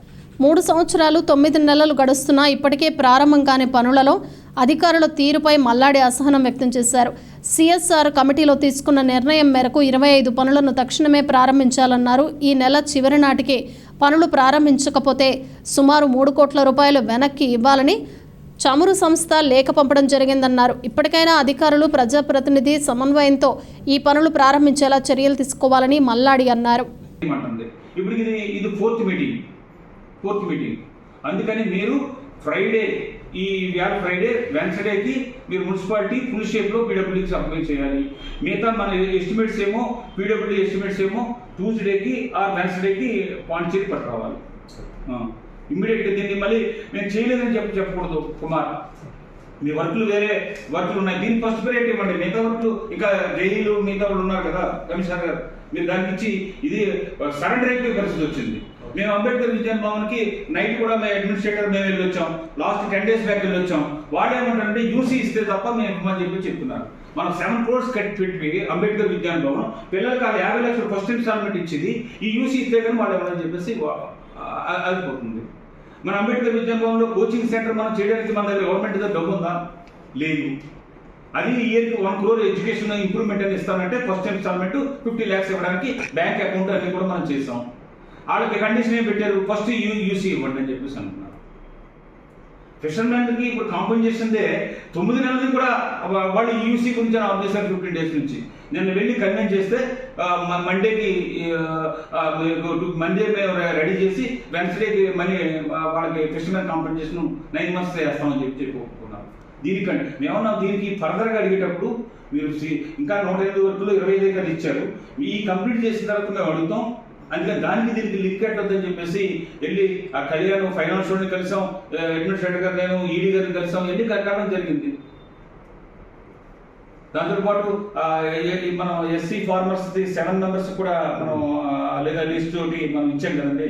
3 సంవత్సరాలు 9 నెలలు గడుస్తున్నా ఇప్పటికే ప్రారంభం కాని పనులలో అధికారుల తీరుపై మల్లాడి అసహనం వ్యక్తం చేశారు. సిఎస్ఆర్ కమిటీలో తీసుకున్న నిర్ణయం మేరకు 25 పనులను తక్షణమే ప్రారంభించాలన్నారు. ఈ నెల చివరి నాటికి పనులు ప్రారంభించకపోతే సుమారు 3 కోట్ల రూపాయలు వెనక్కి ఇవ్వాలని చమురు సంస్థ లేఖ పంపడం జరిగిందన్నారు. ఇప్పటికైనా అధికారులు ప్రజాప్రతినిధి సమన్వయంతో ఈ పనులు ప్రారంభించేలా చర్యలు తీసుకోవాలని మల్లాడి అన్నారు. ఇప్పుడు ఇది ఫోర్త్ మీటింగ్ అందుకని మీరు ఫ్రైడే, ఈ వ్యాల్ ఫ్రైడే వెన్స్డేకి మీరు మున్సిపాలిటీ ఫుల్ షేప్లో పీడబ్ల్యూడీకి సబ్మిట్ చేయాలి. మిగతా మన ఎస్టిమేట్స్ ఏమో పీడబ్ల్యూడీ ఎస్టిమేట్స్ ఏమో ట్యూస్డేకి ఆర్ వెన్స్డేకి పాండిచేరి పట్టుకోవాలి. ఇమ్మీడియట్గా దీన్ని మళ్ళీ మేము చేయలేదని చెప్పకూడదు. కుమార్, మీ వర్కులు వేరే వర్కులు ఉన్నాయి, దీన్ని ఫస్ట్ పీరియడ్ ఇవ్వండి. మిగతా వర్కులు ఇంకా జైలు మిగతా వాళ్ళు ఉన్నారు కదా కమిషనర్ గారు, మీరు దానికి ఇచ్చి ఇది సరెండర్ అయిపోయే పరిస్థితి వచ్చింది. మేము అంబేద్కర్ విజ్ఞాన భవన్కి నైట్ కూడా మేము అడ్మినిస్ట్రేటర్ మేము వెళ్ళి వచ్చాం. లాస్ట్ 10 days బ్యాక్ వెళ్ళి వచ్చాం. వాళ్ళు ఏమంటారంటే యూసీ ఇస్తే తప్ప మేము ఇవ్వమని చెప్పి చెప్తున్నారు. మనం 7 crores పెట్టి అంబేద్కర్ విజ్ఞాన భవన్ పిల్లలకి ఆ 50 లక్షలు ఫస్ట్ ఇన్స్టాల్మెంట్ ఇచ్చింది. ఈ యూసీ ఇస్తే కానీ వాళ్ళు ఎవరని చెప్పేసి ఆగిపోతుంది. మన అంబేద్కర్ విజ్ఞాన భవన్లో కోచింగ్ సెంటర్ మనం చేయడానికి మన దగ్గర గవర్నమెంట్ దగ్గర డబ్బు ఉందా? లేదు. అది ఇయర్కి 1 crore ఎడ్యుకేషన్ ఇంప్రూవ్మెంట్ అని ఇస్తామంటే ఫస్ట్ ఇన్స్టాల్మెంట్ 50 lakhs ఇవ్వడానికి బ్యాంక్ అకౌంట్ అన్ని కూడా మనం చేసాం. వాళ్ళకి కండిషన్ ఏం పెట్టారు, ఫస్ట్ యూసీ ఇవ్వండి అని చెప్పేసి అంటున్నారు. ఫిషర్మెన్కి ఇప్పుడు కాంపెన్సేషన్ 9 నెలలది కూడా వాళ్ళు యూసీ గురించి ఆపేశారు 15 days నుంచి. నేను వెళ్ళి కన్వెన్స్ చేస్తే మండే మేము రెడీ చేసి వెన్స్డేకి మనీ వాళ్ళకి ఫిషర్మెన్ కాంపెన్సేషన్ 9 months వేస్తామని చెప్పి ఒప్పుకున్నారు. దీనికంటే మేమన్నా దీనికి ఫర్దర్గా అడిగేటప్పుడు మీరు ఇంకా 105 వర్కులు 25 acres ఇచ్చారు, ఈ కంప్లీట్ చేసిన తర్వాత మేము అడుగుతాం. అందుకని దానికి దీనికి లింక్ ఎట్టొద్దని చెప్పేసి వెళ్ళి ఆ కళ్యాణ్ ఫైనాన్స్ వాడిని కలిసాం, అడ్మినిస్ట్రేటర్ గారు నేను ఈడీ గారిని కలిసాం, ఎన్ని కలవడం జరిగింది. దాంతోపాటు మనం ఎస్సీ ఫార్మర్స్ 7 members కూడా మనం లేదా లిస్ట్ తోటి మనం ఇచ్చాం కదండి.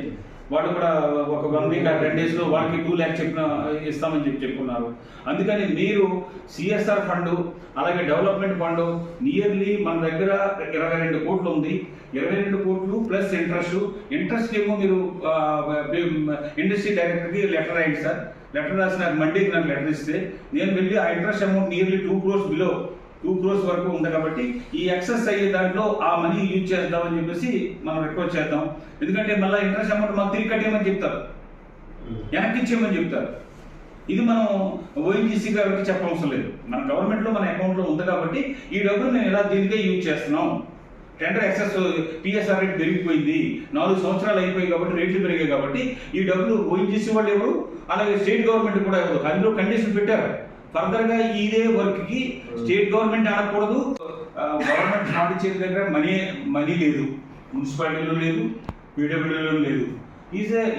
వాళ్ళు కూడా ఒక 1 week 10 days వాళ్ళకి 2 lakhs చెప్పిన ఇస్తామని చెప్పుకున్నారు. అందుకని మీరు సిఎస్ఆర్ ఫండ్ అలాగే డెవలప్మెంట్ ఫండ్ నియర్లీ మన దగ్గర 22 కోట్లు ఉంది. 22 కోట్లు ప్లస్ ఇంట్రెస్ట్ ఏమో మీరు ఇండస్ట్రీ డైరెక్టర్కి లెటర్ రాయండి సార్. లెటర్ రాసి నాకు మండేకి నాకు లెటర్ ఇస్తే నేను వెళ్ళి ఆ interest amount nearly 2 crores below 2 crores వరకు ఉంది కాబట్టి ఈ ఎక్సెస్ అయ్యే దాంట్లో ఆ మనీ యూజ్ చేద్దామని చెప్పేసి మనం రిక్వెస్ట్ చేద్దాం. ఎందుకంటే మళ్ళీ ఇంట్రెస్ట్ అమౌంట్ మాకు తిరిగి కట్టేయమని చెప్తారు, వెనక్కి ఇచ్చేయమని చెప్తారు. ఇది మనం ఓఎన్జీసీ గారికి చెప్పవసరం లేదు. మన గవర్నమెంట్లో మన అకౌంట్లో ఉంది కాబట్టి ఈ డబ్బులు మేము ఇలా దీనికే యూజ్ చేస్తున్నాం. టెండర్ ఎక్సెస్ పిఎస్ఆర్ రేట్ పెరిగిపోయింది, 4 సంవత్సరాలు అయిపోయాయి కాబట్టి రేట్లు పెరిగాయి కాబట్టి ఈ డబ్బులు ఓఎన్జీసీ వాళ్ళు ఎవరు, అలాగే స్టేట్ గవర్నమెంట్ కూడా ఎవరు. అందులో కండిషన్ పెట్టారు, ఫర్దర్గా ఇదే వర్క్కి స్టేట్ గవర్నమెంట్ అనకూడదు, గవర్నమెంట్ పాండిచేరి దగ్గర మనీ లేదు, మున్సిపాలిటీలో లేదు, పీడబ్ల్యూలో లేదు.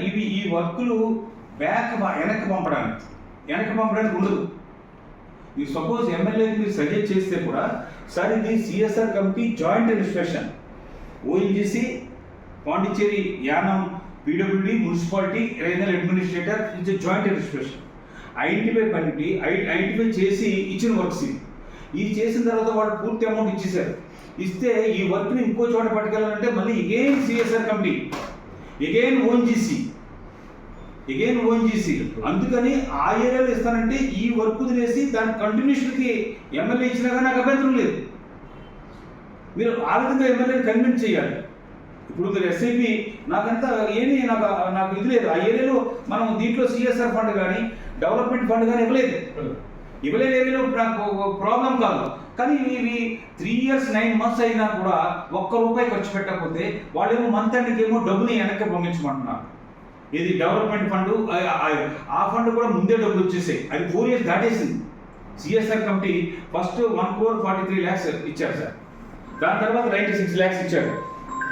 ఇవి ఈ వర్కులు వెనక్కి పంపడానికి ఉండదు. మీరు సపోజ్ ఎమ్మెల్యేకి మీరు సజెస్ట్ చేస్తే కూడా సార్ ఇది CSR committee joint registration, ONGC, Pondicherry, Yanam, PWD, municipality, regional administrator, ఇది జాయింట్ రిజిస్ట్రేషన్. ఐడెంటిఫై చేసి ఇచ్చిన వర్క్స్ ఇది చేసిన తర్వాత వాళ్ళు పూర్తి అమౌంట్ ఇచ్చేసారు. ఇస్తే ఈ వర్క్ని ఇంకో చోట పట్టుకెళ్ళాలంటే మళ్ళీ again CSR committee, again ONGC. అందుకని ఆ ఏరియాలో ఇస్తానంటే ఈ వర్క్ వదిలేసి దాని కంటిన్యూషన్కి ఎమ్మెల్యే ఇచ్చినా కానీ నాకు అభ్యంతరం లేదు. మీరు ఆ విధంగా ఎమ్మెల్యేని కన్విన్స్ చేయాలి. ఇప్పుడు మీరు ఎస్ఐపి నాకంతా ఏమీ నాకు ఇది లేదు. ఆ ఏరియాలో మనం దీంట్లో సిఎస్ఆర్ ఫండ్ కానీ డెవలప్మెంట్ ఫండ్ కానీ ఇవ్వలేని ఏరియాలో నాకు ప్రాబ్లం కాదు. కానీ ఇవి 3 years 9 months అయినా కూడా ₹1 ఖర్చు పెట్టకపోతే వాళ్ళేమో మంత్ ఎండ్కి ఏమో డబ్బుని వెనక్కి పంపించమంటున్నారు. ఇది డెవలప్మెంట్ ఫండ్, ఆ ఫండ్ కూడా ముందే డబ్బులు వచ్చేసాయి. అది 4 years దాటేసింది. సిఎస్ఆర్ కమిటీ ఫస్ట్ 1,43 lakhs ఇచ్చారు సార్, దాని తర్వాత 96 lakhs ఇచ్చారు.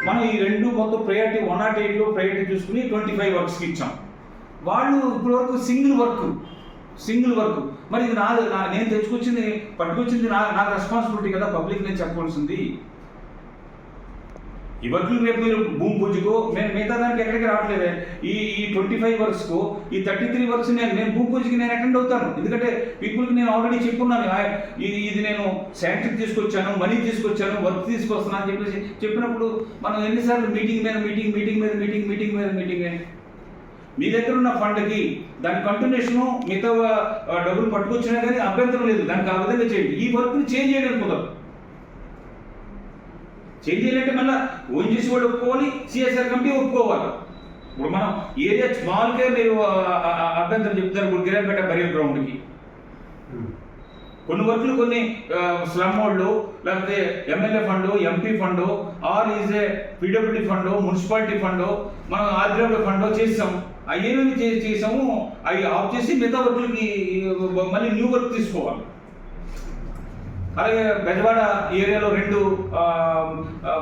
మనం ఈ రెండు మొత్తం ప్రయారిటీ 108లో ప్రయారిటీ చూసుకుని 25 వర్క్స్కి ఇచ్చాం. వాళ్ళు ఇప్పటి వరకు సింగిల్ వర్క్. మరి ఇది నేను పట్టుకొచ్చింది నాకు రెస్పాన్సిబిలిటీ కదా, పబ్లిక్ నేను చెప్పవలసింది. ఈ వర్క్లు రేపు మీరు భూమి పూజకు నేను మిగతా దానికి ఎక్కడికి రావట్లేదే. ఈ 25 వర్క్స్కు ఈ 33 వర్క్స్ నేను భూమి పూజకి నేను అటెండ్ అవుతాను. ఎందుకంటే పీపుల్కి నేను ఆల్రెడీ చెప్పున్నాను, ఇది నేను శాంక్షన్ తీసుకొచ్చాను, మనీ తీసుకొచ్చాను, వర్క్ తీసుకొస్తాను అని చెప్పినప్పుడు మనం ఎన్నిసార్లు మీటింగ్ మీ దగ్గర ఉన్న ఫండ్కి దాని కంటిన్యూషను మిగతా డబ్బులు పట్టుకొచ్చినా కానీ అభ్యంతరం లేదు. దానికి ఆ విధంగా చేయండి. ఈ వర్క్ని చేంజ్ చేయడం కుదరదు. చేంజ్ చేయాలంటే మళ్ళీ ఓఎన్జీసీ వాళ్ళు ఒప్పుకోవాలి, సిఎస్ఆర్ కమిటీ ఒప్పుకోవాలి. ఇప్పుడు మనం ఏరియా స్మాల్గా మీరు అభ్యంతరం చెప్తారు. ఇప్పుడు గిరాపేట బరియల్ గ్రౌండ్కి కొన్ని వర్క్లు కొన్ని స్లమ్ వాళ్ళు లేకపోతే MLA fund, MP fund, or is a PWD fund, municipality fund, మనం ఆర్డబ్ల్యూ ఫండ్ చేసాం. అయ్యేవి చేసాము, అవి ఆఫ్ చేసి మిగతా వర్క్లకి మళ్ళీ న్యూ వర్క్ తీసుకోవాలి. అలాగే బెజవాడ ఏరియాలో 2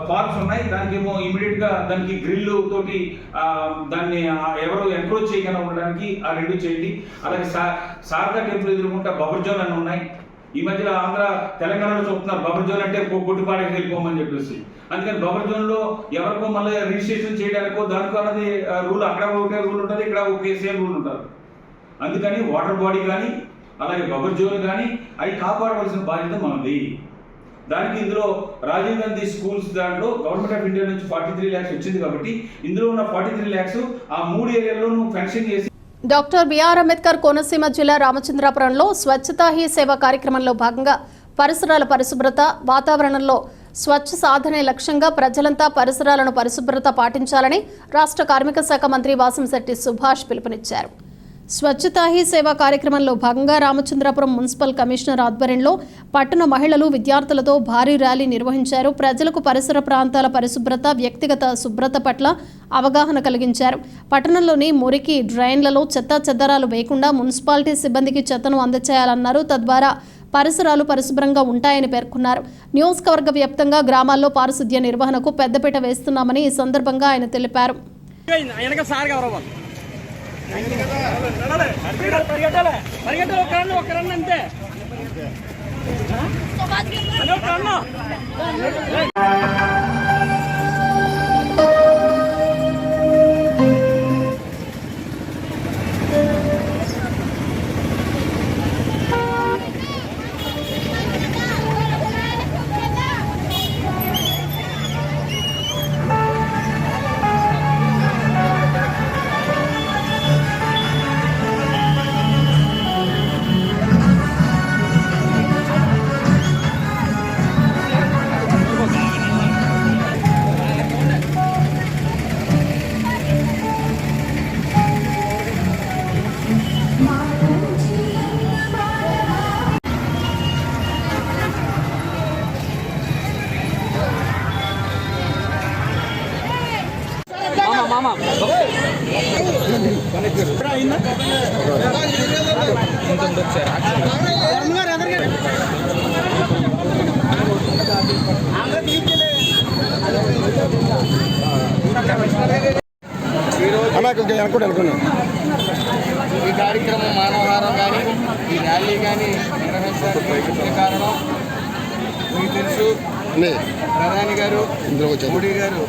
పార్క్స్ ఉన్నాయి. దానికి ఏమో ఇమీడియట్గా దానికి గ్రిల్ తోటి దాన్ని ఎవరు ఎంక్రోచ్ చేయకుండా ఉండడానికి ఆ 2 చేయండి. అలాగే శారదా టెంపుల్ ఎదుర్కొంటా బఫర్ జోన్ అని ఉన్నాయి. ఈ మధ్యలో తెలంగాణలో చూస్తున్నారు బఫర్ జోన్ అంటే కొట్టుపాడకి వెళ్ళిపోమని చెప్పేసి. అందుకని బఫర్ జోన్లో ఎవరికో మళ్ళీ రిజిస్ట్రేషన్ చేయడానికో దానికో అన్నది రూల్, అక్కడ ఒకే రూల్ ఉంటుంది, ఇక్కడ ఒకే సేమ్ రూల్ ఉంటుంది. అందుకని వాటర్ బాడీ కానీ అలాగే బఫర్ జోన్ కానీ అవి కాపాడవలసిన బాధ్యత మనది. దానికి ఇందులో రాజీవ్ గాంధీ స్కూల్స్ దాంట్లో గవర్నమెంట్ ఆఫ్ ఇండియా నుంచి 43 lakhs వచ్చింది కాబట్టి ఇందులో ఉన్న 43 lakhs ఆ 3 ఏరియాల్లోనూ ఫెన్సింగ్ చేసి. డాక్టర్ బిఆర్ అంబేద్కర్ కోనసీమ జిల్లా రామచంద్రాపురంలో స్వచ్ఛతా హీ సేవ కార్యక్రమంలో భాగంగా పరిసరాల పరిశుభ్రత, వాతావరణంలో స్వచ్ఛ సాధనే లక్ష్యంగా ప్రజలంతా పరిసరాలను పరిశుభ్రత పాటించాలని రాష్ట్ర కార్మిక శాఖ మంత్రి వాసంశెట్టి సుభాష్ పిలుపునిచ్చారు. స్వచ్ఛతా హీ సేవ కార్యక్రమంలో భాగంగా రామచంద్రాపురం మున్సిపల్ కమిషనర్ ఆధ్వర్యంలో పట్టణ మహిళలు, విద్యార్థులతో భారీ ర్యాలీ నిర్వహించారు. ప్రజలకు పరిసర ప్రాంతాల పరిశుభ్రత, వ్యక్తిగత శుభ్రత పట్ల అవగాహన కలిగించారు. పట్టణంలోని మురికి డ్రైన్లలో చెత్తాచెదారాలు వేయకుండా మున్సిపాలిటీ సిబ్బందికి చెత్తను అందజేయాలన్నారు. తద్వారా పరిసరాలు పరిశుభ్రంగా ఉంటాయని పేర్కొన్నారు. నియోజకవర్గ వ్యాప్తంగా గ్రామాల్లో పారిశుద్ధ్య నిర్వహణకు పెద్దపీట వేస్తున్నామని ఈ సందర్భంగా ఆయన తెలిపారు. ఈ కార్యక్రమం మానవహారం కానీ ఈ ర్యాలీ కానీ నిర్వహించడానికి ముఖ్య కారణం మీకు తెలుసు, ప్రధాని గారు మోడీ గారు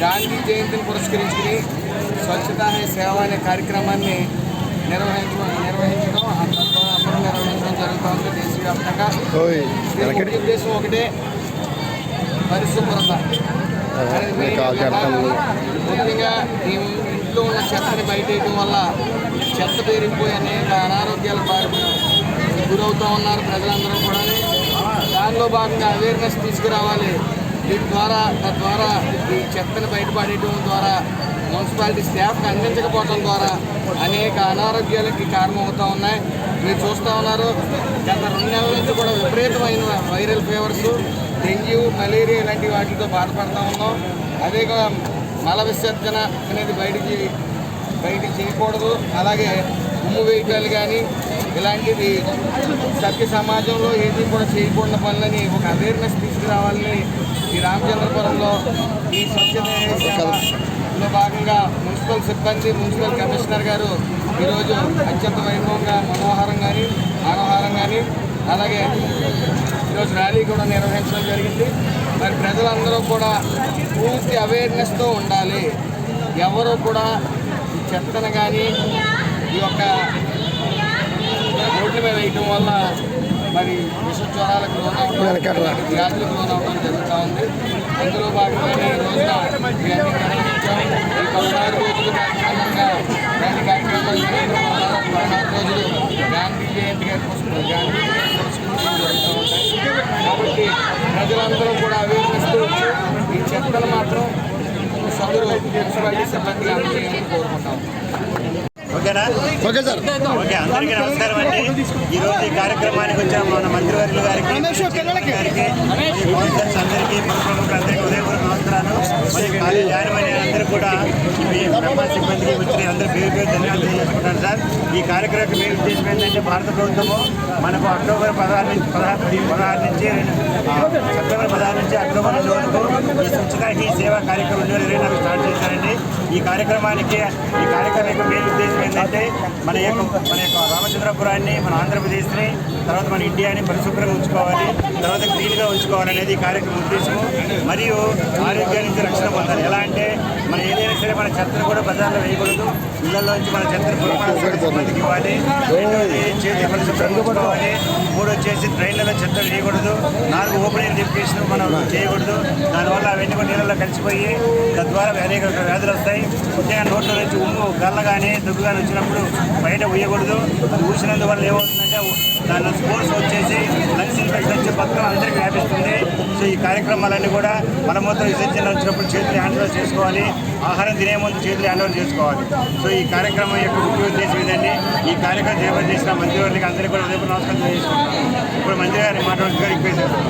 గాంధీ జయంతిని పురస్కరించుకుని స్వచ్ఛతా హై సేవ అనే కార్యక్రమాన్ని నిర్వహించడం జరుగుతుంది దేశవ్యాప్తంగా. దీని ఉద్దేశం ఒకటే, పరిశుభ్రత. ముఖ్యంగా ఈ ఇంట్లో ఉన్న చెత్తని బయటేయడం వల్ల చెత్త పేరిపోయి అనేక అనారోగ్యాల గురవుతూ ఉన్నారు ప్రజలందరూ కూడా. దానిలో భాగంగా అవేర్నెస్ తీసుకురావాలి. తద్వారా ఈ చెత్తని బయటపడేయడం ద్వారా మున్సిపాలిటీ స్టాఫ్కి అందించకపోవడం ద్వారా అనేక అనారోగ్యాలకి కారణమవుతూ ఉన్నాయి. మీరు చూస్తూ ఉన్నారు, గత 2 నెలల నుంచి కూడా విపరీతమైన వైరల్ ఫీవర్స్, డెంగ్యూ, మలేరియా ఇలాంటి వాటితో బాధపడుతూ ఉన్నాం. అదేగా మల విసర్జన అనేది బయటికి చేయకూడదు. అలాగే ఉమ్ము వేయటాలు కానీ ఇలాంటివి సత్య సమాజంలో ఏది కూడా చేయకూడని పనులని ఒక అవేర్నెస్ తీసుకురావాలని ఈ రామచంద్రపురంలో ఈ స్వచ్ఛతలో భాగంగా మున్సిపల్ సిబ్బంది, మున్సిపల్ కమిషనర్ గారు ఈరోజు అత్యంత వైభవంగా మనోహారం కానీ అలాగే ఈరోజు ర్యాలీ కూడా నిర్వహించడం జరిగింది. మరి ప్రజలందరూ కూడా పూర్తి అవేర్నెస్తో ఉండాలి. ఎవరు కూడా ఈ చెత్తను కానీ ఈ యొక్క రోడ్ల మీద వేయటం వల్ల మరి విష జ్వరాలకు లోనవడం, వ్యాధులకు లోనవడం జరుగుతూ ఉంది. అందులో భాగంగానే ఈ రోజున ఈ 16 రోజుల కార్యక్రమంగా గాంధీ కార్యక్రమాలు 16 రోజులు గాంధీ జయంతి జరుగుతూ ఉంటాయి. కాబట్టి ప్రజలందరూ కూడా అవేర్నెస్ వచ్చి ఈ చెత్తను మాత్రం సభ్యులు మున్సిపాలిటీ సిబ్బందిగా అందజేయాలని కోరుకుంటాం. ఓకేనా? Okay sir. ఓకే, అందరికీ నమస్కారం అండి. ఈరోజు ఈ కార్యక్రమానికి వచ్చిన మన మంత్రివర్యులు గారికి, కౌన్సిలర్స్ అందరికీ, ప్రముఖులందరికీ ఉదయపూర్వక నమస్కారాలు. మరి కాలేజ్ యాజమాన్య అందరూ కూడా మీ బ్రహ్మ సిబ్బందికి వచ్చి అందరూ పేరు ధన్యవాదాలు తెలియజేసుకుంటాను సార్. ఈ కార్యక్రమం మెయిన్ ఉద్దేశం ఏంటంటే, భారత ప్రభుత్వము మనకు అక్టోబర్ 16 నుంచి సెప్టెంబర్ 16 నుంచి అక్టోబర్ 2 వరకు ఈ స్వచ్ఛతా హీ సేవా కార్యక్రమం 2024 స్టార్ట్ చేశారండి. ఈ కార్యక్రమానికి మెయిన్ ఉద్దేశం ఏంటంటే, మన యొక్క రామచంద్రపురాన్ని, మన ఆంధ్రప్రదేశ్ని, తర్వాత మన ఇండియాని పరిశుభ్రంగా ఉంచుకోవాలి, తర్వాత క్లీన్గా ఉంచుకోవాలనేది ఈ కార్యక్రమం ఉద్దేశము. మరియు ఆరోగ్యానికి రక్షణ పొందాలి. ఎలా అంటే, మనం ఏదైనా సరే మన చెత్తను కూడా బజార్లో వేయకూడదు. ఇళ్లలో నుంచి మన చెత్తను మందికి ఇవ్వాలి. రెండోది చేతి పరిశుభ్రంగా ఉంచుకోవాలి. మూడు వచ్చేసి ట్రైన్లలో చెత్తలు వేయకూడదు. 4 ఓపెన్ ఎయిర్ డెఫికేషన్ మనం చేయకూడదు. దానివల్ల అవన్నీ కూడా నీళ్ళలో కలిసిపోయి తద్వారా అనేక వ్యాధులు వస్తాయి. ముఖ్యంగా నోట్ల నుంచి ఉమ్ము, గల్ల కానీ దగ్గు కానీ వచ్చినప్పుడు బయట వేయకూడదు. ఊసినందువల్ల ఏమవుతుందంటే దానిలో స్పోర్ట్స్ వచ్చేసి లంగ్స్ ఇన్ఫెక్షన్ వచ్చి మొత్తం అందరికీ వ్యాపిస్తుంది. సో ఈ కార్యక్రమాలన్నీ కూడా మలమూత్ర విసర్జన వచ్చినప్పుడు చేతులు హ్యాండ్ వాష్ చేసుకోవాలి. ఆహారం తినే ముందు చేతులు హ్యాండ్ వాష్ చేసుకోవాలి. సో ఈ కార్యక్రమం యొక్క ముఖ్య ఉద్దేశం ఏంటంటే, ఈ కార్యక్రమం చేపట్టి చేసిన మంత్రివర్యులకి అందరికీ కూడా ఉదయం నమస్కారం తెలియజేసుకుంటాం. ఇప్పుడు మంత్రి గారిని మాట్లాడుతూ రిక్వెస్ట్ చేస్తాం.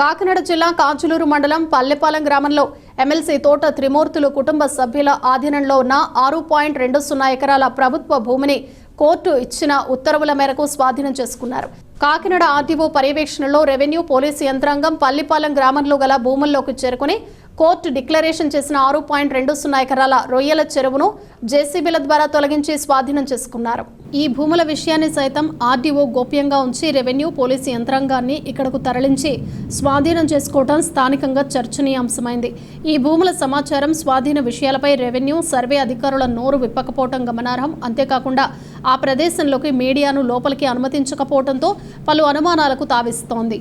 కాకినాడ జిల్లా కాంచులూరు మండలం పల్లెపాలెం గ్రామంలో ఎమ్మెల్సీ తోట త్రిమూర్తులు కుటుంబ సభ్యుల ఆధీనంలో ఉన్న 6.20 ఎకరాల ప్రభుత్వ భూమిని కోర్టు ఇచ్చిన ఉత్తర్వుల మేరకు స్వాధీనం చేసుకున్నారు. కాకినాడ ఆర్టీఓ పర్యవేక్షణలో రెవెన్యూ, పోలీసు యంత్రాంగం పల్లిపాలెం గ్రామంలో గల భూముల్లోకి చేరుకుని కోర్టు డిక్లరేషన్ చేసిన 6.20 ఎకరాల రొయ్యల చెరువును జేసీబీల ద్వారా తొలగించి స్వాధీనం చేసుకున్నారు. ఈ భూముల విషయాన్ని సైతం ఆర్డీఓ గోప్యంగా ఉంచి రెవెన్యూ, పోలీసు యంత్రాంగాన్ని ఇక్కడకు తరలించి స్వాధీనం చేసుకోవడం స్థానికంగా చర్చనీయాంశమైంది. ఈ భూముల సమాచారం, స్వాధీన విషయాలపై రెవెన్యూ, సర్వే అధికారుల నోరు విప్పకపోవడం గమనార్హం. అంతేకాకుండా ఆ ప్రదేశంలోకి మీడియాను లోపలికి అనుమతించకపోవడంతో పలు అనుమానాలకు తావిస్తోంది.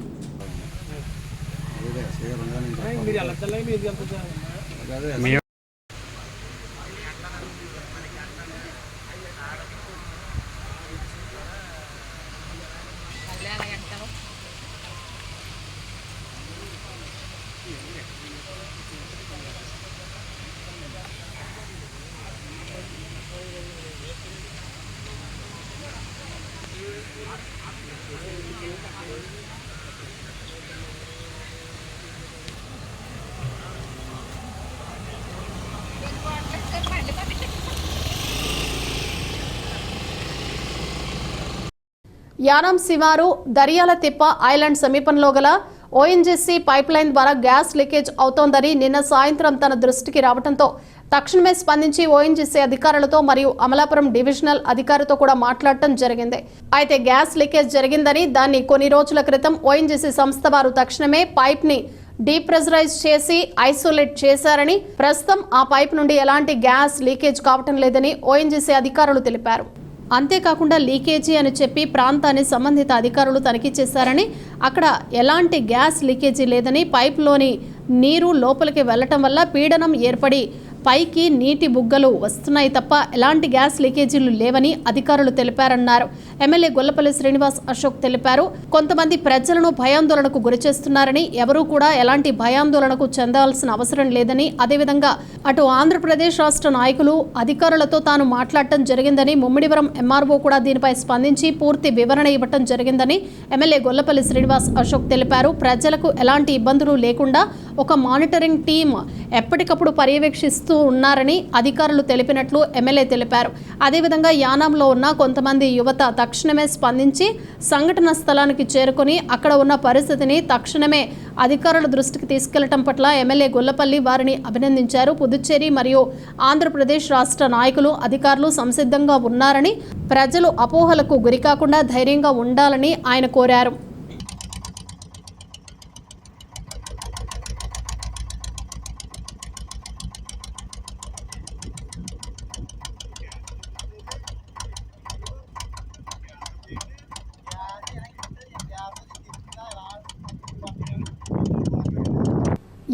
యానాం శివారు దర్యాల తిప్ప ఐలాండ్ సమీపంలో గల ఓఎన్జీసీ పైప్లైన్ ద్వారా గ్యాస్ లీకేజ్ అవుతోందని నిన్న సాయంత్రం తన దృష్టికి రావడంతో తక్షణమే స్పందించి ఓఎన్జీసీ అధికారులతో మరియు అమలాపురం డివిజనల్ అధికారితో కూడా మాట్లాడటం జరిగింది. అయితే గ్యాస్ లీకేజ్ జరిగిందని దాన్ని కొన్ని రోజుల క్రితం ఓఎన్జీసీ సంస్థ వారు తక్షణమే పైప్ ని డీప్రెజరైజ్ చేసి ఐసోలేట్ చేశారని, ప్రస్తుతం ఆ పైప్ నుండి ఎలాంటి గ్యాస్ లీకేజ్ కావటం లేదని ఓఎన్జీసీ అధికారులు తెలిపారు. అంతేకాకుండా లీకేజీ అని చెప్పి ప్రాంతాన్ని సంబంధిత అధికారులు తనిఖీ చేశారని, అక్కడ ఎలాంటి గ్యాస్ లీకేజీ లేదని, పైప్లోని నీరు లోపలికి వెళ్లటం వల్ల పీడనం ఏర్పడి పైకి నీటి బుగ్గలు వస్తున్నాయి తప్ప ఎలాంటి గ్యాస్ లీకేజీలు లేవని అధికారులు తెలిపారన్నారు. ఎమ్మెల్యే గొల్లపల్లి శ్రీనివాస్ అశోక్ తెలిపారు. కొంతమంది ప్రజలను భయాందోళనకు గురిచేస్తున్నారని, ఎవరూ కూడా ఎలాంటి భయాందోళనకు చెందాల్సిన అవసరం లేదని, అదేవిధంగా అటు ఆంధ్రప్రదేశ్ రాష్ట్ర నాయకులు అధికారులతో తాను మాట్లాడటం జరిగిందని, ముమ్మిడివరం ఎంఆర్ఓ కూడా దీనిపై స్పందించి పూర్తి వివరణ ఇవ్వటం జరిగిందని ఎమ్మెల్యే గొల్లపల్లి శ్రీనివాస్ అశోక్ తెలిపారు. ప్రజలకు ఎలాంటి ఇబ్బందులు లేకుండా ఒక మానిటరింగ్ టీం ఎప్పటికప్పుడు పర్యవేక్షిస్తూ ఉన్నారని అధికారులు తెలిపినట్లు ఎమ్మెల్యే తెలిపారు. అదేవిధంగా యానాంలో ఉన్న కొంతమంది యువత తక్షణమే స్పందించి సంఘటన స్థలానికి చేరుకుని అక్కడ ఉన్న పరిస్థితిని తక్షణమే అధికారుల దృష్టికి తీసుకెళ్లడం పట్ల ఎమ్మెల్యే గొల్లపల్లి వారిని అభినందించారు. పుదుచ్చేరి మరియు ఆంధ్రప్రదేశ్ రాష్ట్ర నాయకులు, అధికారులు సంసిద్ధంగా ఉన్నారని, ప్రజలు అపోహలకు గురికాకుండా ధైర్యంగా ఉండాలని ఆయన కోరారు.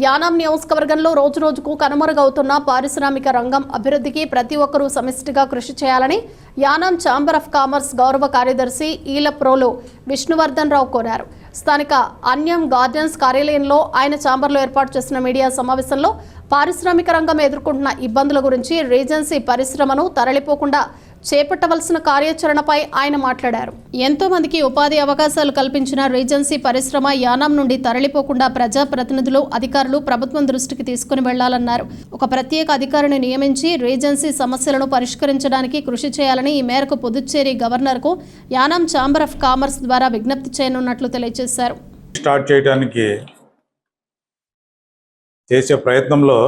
యానాం నియోజకవర్గంలో రోజురోజుకు కనుమరుగవుతున్న పారిశ్రామిక రంగం అభివృద్ధికి ప్రతి ఒక్కరూ సమిష్టిగా కృషి చేయాలని యానాం ఛాంబర్ ఆఫ్ కామర్స్ గౌరవ కార్యదర్శి ఈలప్రోలు విష్ణువర్ధన్ రావు కోరారు. స్థానిక అన్యం గార్డెన్స్ కార్యాలయంలో ఆయన ఛాంబర్లో ఏర్పాటు చేసిన మీడియా సమావేశంలో పారిశ్రామిక రంగం ఎదుర్కొంటున్న ఇబ్బందుల గురించి, రీజెన్సీ పరిశ్రమను తరలిపోకుండా చేపట్టవలసిన కార్యాచరణపై ఆయన మాట్లాడారు. ఎంతో మందికి ఉపాధి అవకాశాలు కల్పించిన రీజెన్సీ పరిశ్రమ యానాం నుండి తరలిపోకుండా ప్రజాప్రతినిధులు, అధికారులు ప్రభుత్వం దృష్టికి తీసుకుని వెళ్లాలన్నారు. ఒక ప్రత్యేక అధికారిని నియమించి రీజెన్సీ సమస్యలను పరిష్కరించడానికి కృషి చేయాలని ఈ మేరకు పుదుచ్చేరి గవర్నర్కు యానాం ఛాంబర్ ఆఫ్ కామర్స్ ద్వారా విజ్ఞప్తి చేయనున్నట్లు తెలియజేశారు. స్టార్ట్ చేయడానికి చేసే ప్రయత్నంలో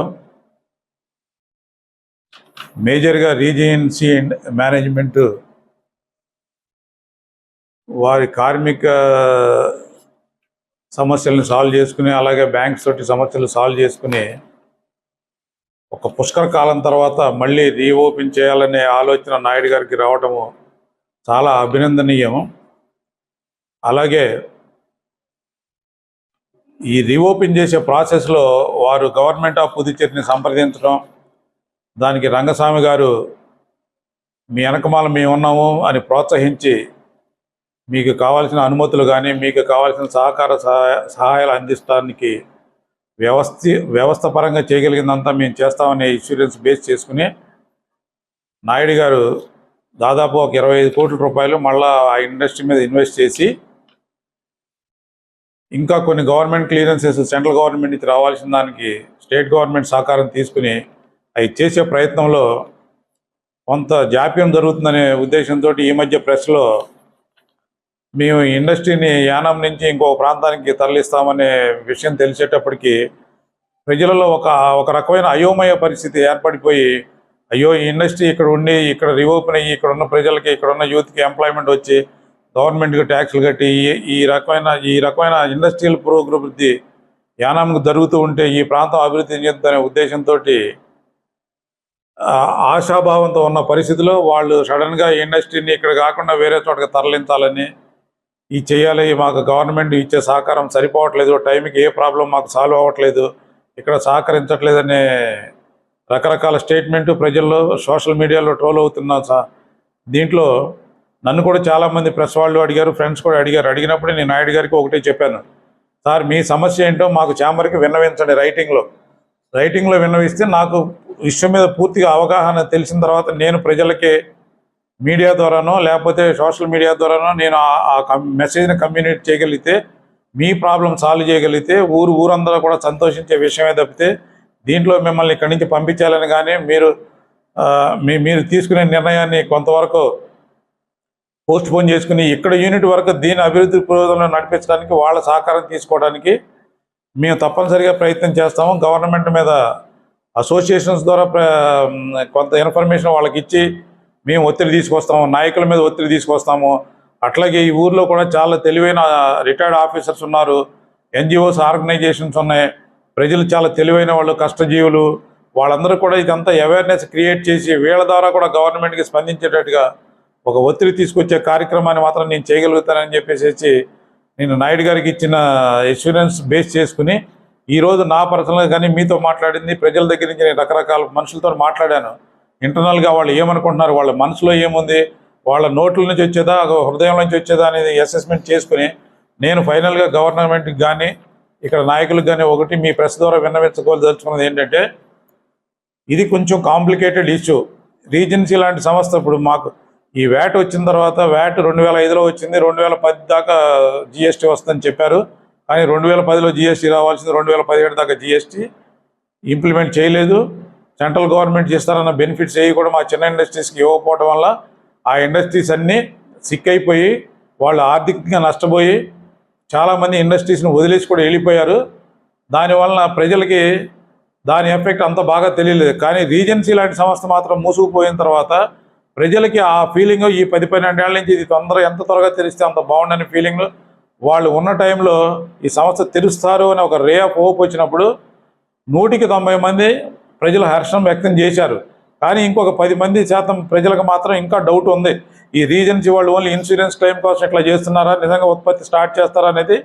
మేజర్గా రీజెన్సీ మేనేజ్మెంట్ వారి కార్మిక సమస్యలను సాల్వ్ చేసుకుని, అలాగే బ్యాంక్స్ తోటి సమస్యలు సాల్వ్ చేసుకుని ఒక పుష్కర కాలం తర్వాత మళ్ళీ రీఓపెన్ చేయాలనే ఆలోచన నాయుడు గారికి రావటము చాలా అభినందనీయం. అలాగే ఈ రీఓపెన్ చేసే ప్రాసెస్లో వారు గవర్నమెంట్ ఆఫ్ పుదుచ్చేరిని సంప్రదించడం, దానికి రంగస్వామి గారు మీ వెనకమాల మేము ఉన్నాము అని ప్రోత్సహించి మీకు కావాల్సిన అనుమతులు కానీ, మీకు కావాల్సిన సహాయాలు అందిస్తానికి వ్యవస్థపరంగా చేయగలిగిందంతా మేము చేస్తామనే ఇన్సూరెన్స్ బేస్ చేసుకుని నాయుడు గారు దాదాపు ఒక 25 కోట్ల రూపాయలు మళ్ళా ఆ ఇండస్ట్రీ మీద ఇన్వెస్ట్ చేసి, ఇంకా కొన్ని గవర్నమెంట్ క్లియరెన్సెస్ సెంట్రల్ గవర్నమెంట్ నుంచి రావాల్సిన దానికి స్టేట్ గవర్నమెంట్ సహకారం తీసుకుని అవి చేసే ప్రయత్నంలో కొంత జాప్యం జరుగుతుందనే ఉద్దేశంతో ఈ మధ్య ప్రెస్లో మేము ఇండస్ట్రీని యానాం నుంచి ఇంకో ప్రాంతానికి తరలిస్తామనే విషయం తెలిసేటప్పటికీ ప్రజలలో ఒక రకమైన అయోమయ పరిస్థితి ఏర్పడిపోయి, అయ్యో ఈ ఇండస్ట్రీ ఇక్కడ ఉండి ఇక్కడ రీఓపెన్ అయ్యి ఇక్కడ ఉన్న ప్రజలకి, ఇక్కడ ఉన్న యూత్కి ఎంప్లాయ్మెంట్ వచ్చి గవర్నమెంట్కి ట్యాక్స్లు కట్టి ఈ రకమైన ఇండస్ట్రియల్ పురోగతి యానాంకు జరుగుతూ ఉంటే ఈ ప్రాంతం అభివృద్ధి చెందుతుందనే ఉద్దేశంతో ఆశాభావంతో ఉన్న పరిస్థితిలో వాళ్ళు సడన్గా ఇండస్ట్రీని ఇక్కడ కాకుండా వేరే చోటకి తరలించాలని, ఇది చేయాలి, మాకు గవర్నమెంట్ ఇచ్చే సహకారం సరిపోవట్లేదు, టైంకి ఏ ప్రాబ్లం మాకు సాల్వ్ అవ్వట్లేదు, ఇక్కడ సహకరించట్లేదనే రకరకాల స్టేట్మెంటు ప్రజల్లో సోషల్ మీడియాలో ట్రోల్ అవుతున్నా. దీంట్లో నన్ను కూడా చాలామంది ప్రెస్ వాళ్ళు అడిగారు, ఫ్రెండ్స్ కూడా అడిగారు. అడిగినప్పుడు నేను నాయుడు గారికి ఒకటే చెప్పాను, సార్ మీ సమస్య ఏంటో మాకు ఛాంబర్కి విన్నవించండి, రైటింగ్లో విన్నవిస్తే నాకు విషయం మీద పూర్తిగా అవగాహన తెలిసిన తర్వాత నేను ప్రజలకి మీడియా ద్వారానో లేకపోతే సోషల్ మీడియా ద్వారానో నేను ఆ మెసేజ్ని కమ్యూనికేట్ చేయగలిగితే, మీ ప్రాబ్లం సాల్వ్ చేయగలిగితే ఊరందరూ కూడా సంతోషించే విషయమే తప్పితే దీంట్లో మిమ్మల్ని ఇక్కడి నుంచి పంపించాలని కానీ మీరు తీసుకునే నిర్ణయాన్ని కొంతవరకు పోస్ట్పోన్ చేసుకుని ఇక్కడ యూనిట్ వరకు దీని అభివృద్ధి పురోగతిలో నడిపించడానికి వాళ్ళ సహకారం తీసుకోవడానికి మేము తప్పనిసరిగా ప్రయత్నం చేస్తాము. గవర్నమెంట్ మీద అసోసియేషన్స్ ద్వారా కొంత ఇన్ఫర్మేషన్ వాళ్ళకి ఇచ్చి మేము ఒత్తిడి తీసుకొస్తాము, నాయకుల మీద ఒత్తిడి తీసుకొస్తాము. అట్లాగే ఈ ఊర్లో కూడా చాలా తెలివైన రిటైర్డ్ ఆఫీసర్స్ ఉన్నారు, ఎన్జిఓస్ ఆర్గనైజేషన్స్ ఉన్నాయి, ప్రజలు చాలా తెలివైన వాళ్ళు, కష్టజీవులు. వాళ్ళందరూ కూడా ఇదంతా అవేర్నెస్ క్రియేట్ చేసి వీళ్ళ ద్వారా కూడా గవర్నమెంట్కి స్పందించేటట్టుగా ఒక ఒత్తిడి తీసుకొచ్చే కార్యక్రమాన్ని మాత్రం నేను చేయగలుగుతానని చెప్పేసి నేను నాయుడు గారికి ఇచ్చిన ఎష్యూరెన్స్ బేస్ చేసుకుని ఈరోజు నా పర్సనల్గా కానీ మీతో మాట్లాడింది, ప్రజల దగ్గర నుంచి నేను రకరకాల మనుషులతో మాట్లాడాను. ఇంటర్నల్గా వాళ్ళు ఏమనుకుంటున్నారు, వాళ్ళ మనసులో ఏముంది, వాళ్ళ నోట్ల నుంచి వచ్చేదా హృదయం నుంచి వచ్చేదా అనేది అసెస్మెంట్ చేసుకుని నేను ఫైనల్గా గవర్నమెంట్కి కానీ ఇక్కడ నాయకులకు కానీ ఒకటి మీ ప్రెస్ ద్వారా విన్నవించుకోదలుచుకున్నది ఏంటంటే, ఇది కొంచెం కాంప్లికేటెడ్ ఇష్యూ. రీజెన్సీ లాంటి సంస్థ ఇప్పుడు మాకు ఈ వ్యాట్ వచ్చిన తర్వాత వ్యాట్ 2005లో వచ్చింది, 2010 దాకా జిఎస్టీ వస్తుందని చెప్పారు. కానీ 2010లో జిఎస్టీ రావాల్సింది 2017 దాకా జిఎస్టీ ఇంప్లిమెంట్ చేయలేదు. సెంట్రల్ గవర్నమెంట్ చేస్తారన్న బెనిఫిట్స్ ఏవి కూడా మా చిన్న ఇండస్ట్రీస్కి ఇవ్వకపోవడం వల్ల ఆ ఇండస్ట్రీస్ అన్నీ సిక్ అయిపోయి వాళ్ళు ఆర్థికంగా నష్టపోయి చాలామంది ఇండస్ట్రీస్ని వదిలేసి కూడా వెళ్ళిపోయారు. దానివలన ప్రజలకి దాని ఎఫెక్ట్ అంత బాగా తెలియలేదు. కానీ రీజెన్సీ లాంటి సంస్థ మాత్రం మూసుకుపోయిన తర్వాత ప్రజలకి ఆ ఫీలింగ్ ఈ 10-12 ఏళ్ళ నుంచి ఇది ఎంత త్వరగా తెరిస్తే అంత బాగుండని ఫీలింగ్ వాళ్ళు ఉన్న టైంలో ఈ సంస్థ తెరుస్తారు అని ఒక రే ఆఫ్ హోప్ వచ్చినప్పుడు 100-90 మంది ప్రజలు హర్షం వ్యక్తం చేశారు. కానీ ఇంకొక 10% ప్రజలకు మాత్రం ఇంకా డౌట్ ఉంది. ఈ రీజెన్సీ వాళ్ళు ఓన్లీ ఇన్సూరెన్స్ క్లెయిమ్ కోసం ఇట్లా చేస్తున్నారా, నిజంగా ఉత్పత్తి స్టార్ట్ చేస్తారా అనేది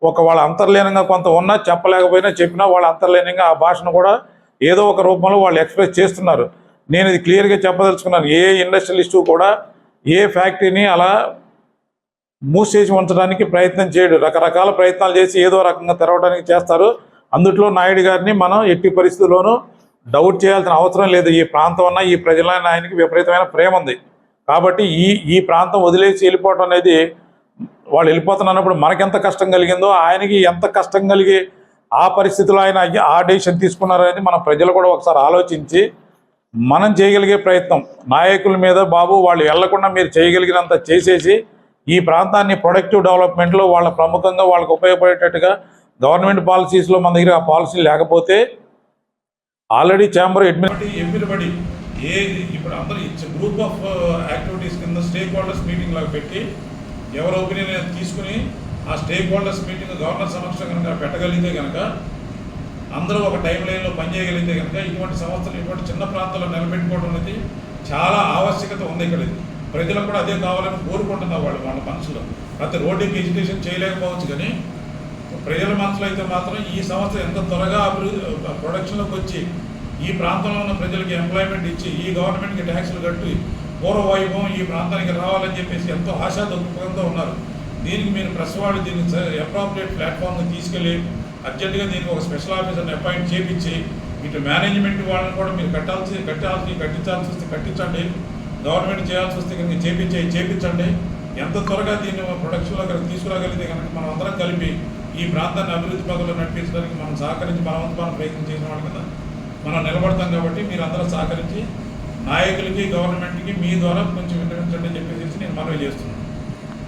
వాళ్ళ అంతర్లీనంగా కొంత ఉన్నా చెప్పలేకపోయినా చెప్పినా వాళ్ళ అంతర్లీనంగా ఆ భాషను కూడా ఏదో ఒక రూపంలో వాళ్ళు ఎక్స్ప్రెస్ చేస్తున్నారు. నేను ఇది క్లియర్గా చెప్పదలుచుకున్నాను. ఏ ఇండస్ట్రియలిస్టు కూడా ఏ ఫ్యాక్టరీని అలా మూసేసి ఉంచడానికి ప్రయత్నం చేయడు. రకరకాల ప్రయత్నాలు చేసి ఏదో రకంగా తెరవడానికి చేస్తారు. అందుట్లో నాయుడు గారిని మనం ఎట్టి పరిస్థితుల్లోనూ డౌట్ చేయాల్సిన అవసరం లేదు. ఈ ప్రాంతం అన్న ఈ ప్రజలైన ఆయనకి విపరీతమైన ప్రేమ ఉంది. కాబట్టి ఈ ప్రాంతం వదిలేసి వెళ్ళిపోవడం అనేది వాళ్ళు వెళ్ళిపోతున్నప్పుడు మనకెంత కష్టం కలిగిందో ఆయనకి ఎంత కష్టం కలిగి ఆ పరిస్థితుల్లో ఆయన ఆ డెసిషన్ తీసుకున్నారనేది మన ప్రజలు కూడా ఒకసారి ఆలోచించి మనం చేయగలిగే ప్రయత్నం నాయకుల మీద బాబు వాళ్ళు వెళ్లకుండా మీరు చేయగలిగినంత చేసేసి ఈ ప్రాంతాన్ని ప్రొడక్టివ్ డెవలప్మెంట్లో వాళ్ళ ప్రముఖంగా వాళ్ళకు ఉపయోగపడేటట్టుగా గవర్నమెంట్ పాలసీస్లో మన దగ్గర ఆ పాలసీ లేకపోతే ఆల్రెడీ ఛాంబర్ ఎవ్రీబడి ఇప్పుడు అందరూ గ్రూప్ ఆఫ్ యాక్టివిటీస్ కింద స్టేక్ హోల్డర్స్ మీటింగ్ లాగా పెట్టి ఎవరి ఒపీనియన్ తీసుకుని ఆ స్టేక్ హోల్డర్స్ మీటింగ్ గవర్నర్ సమక్షంలో కనుక పెట్టగలిగితే కనుక అందరూ ఒక టైం లైన్లో పనిచేయగలిగితే కనుక ఇటువంటి సంస్థలు ఇటువంటి చిన్న ప్రాంతాల్లో నిలబెట్టుకోవడం అనేది చాలా ఆవశ్యకత ఉంది. ఇక్కడ ప్రజలకు కూడా అదే కావాలని కోరుకుంటున్నారు వాళ్ళ మనసులో. అయితే రోడ్డుకి ఎడ్యుకేషన్ చేయలేకపోవచ్చు కానీ ప్రజల మనసులో అయితే మాత్రం ఈ సంస్థ ఎంత త్వరగా ప్రొడక్షన్లోకి వచ్చి ఈ ప్రాంతంలో ఉన్న ప్రజలకి ఎంప్లాయ్మెంట్ ఇచ్చి ఈ గవర్నమెంట్కి ట్యాక్సులు కట్టి పూర్వవైభవం ఈ ప్రాంతానికి రావాలని చెప్పేసి ఎంతో ఆశాదృక్పథంతో ఉన్నారు. దీనికి మీరు ప్రెస్ వాళ్ళు దీన్ని అప్రాప్రియేట్ ప్లాట్ఫామ్ని తీసుకెళ్ళి అర్జెంటుగా దీనికి ఒక స్పెషల్ ఆఫీసర్ని అపాయింట్ చేయించి ఇటు మేనేజ్మెంట్ వాళ్ళని కూడా మీరు కట్టించాల్సి వస్తే కట్టించండి, గవర్నమెంట్ చేయాల్సి వస్తే కనుక చేయించండి. ఎంత త్వరగా దీన్ని ప్రొడక్షన్లో కనుక తీసుకురాగలిగితే కనుక మనం అందరం కలిపి ఈ ప్రాంతాన్ని అభివృద్ధి పథకంలో నడిపించడానికి మనం సహకరించి మనం ప్రయత్నం చేసిన వాళ్ళ కింద మనం నిలబడతాం. కాబట్టి మీరు అందరూ సహకరించి నాయకులకి గవర్నమెంట్కి మీ ద్వారా కొంచెం విన్నవించండి చెప్పేసి నేను మనవి చేస్తున్నాను.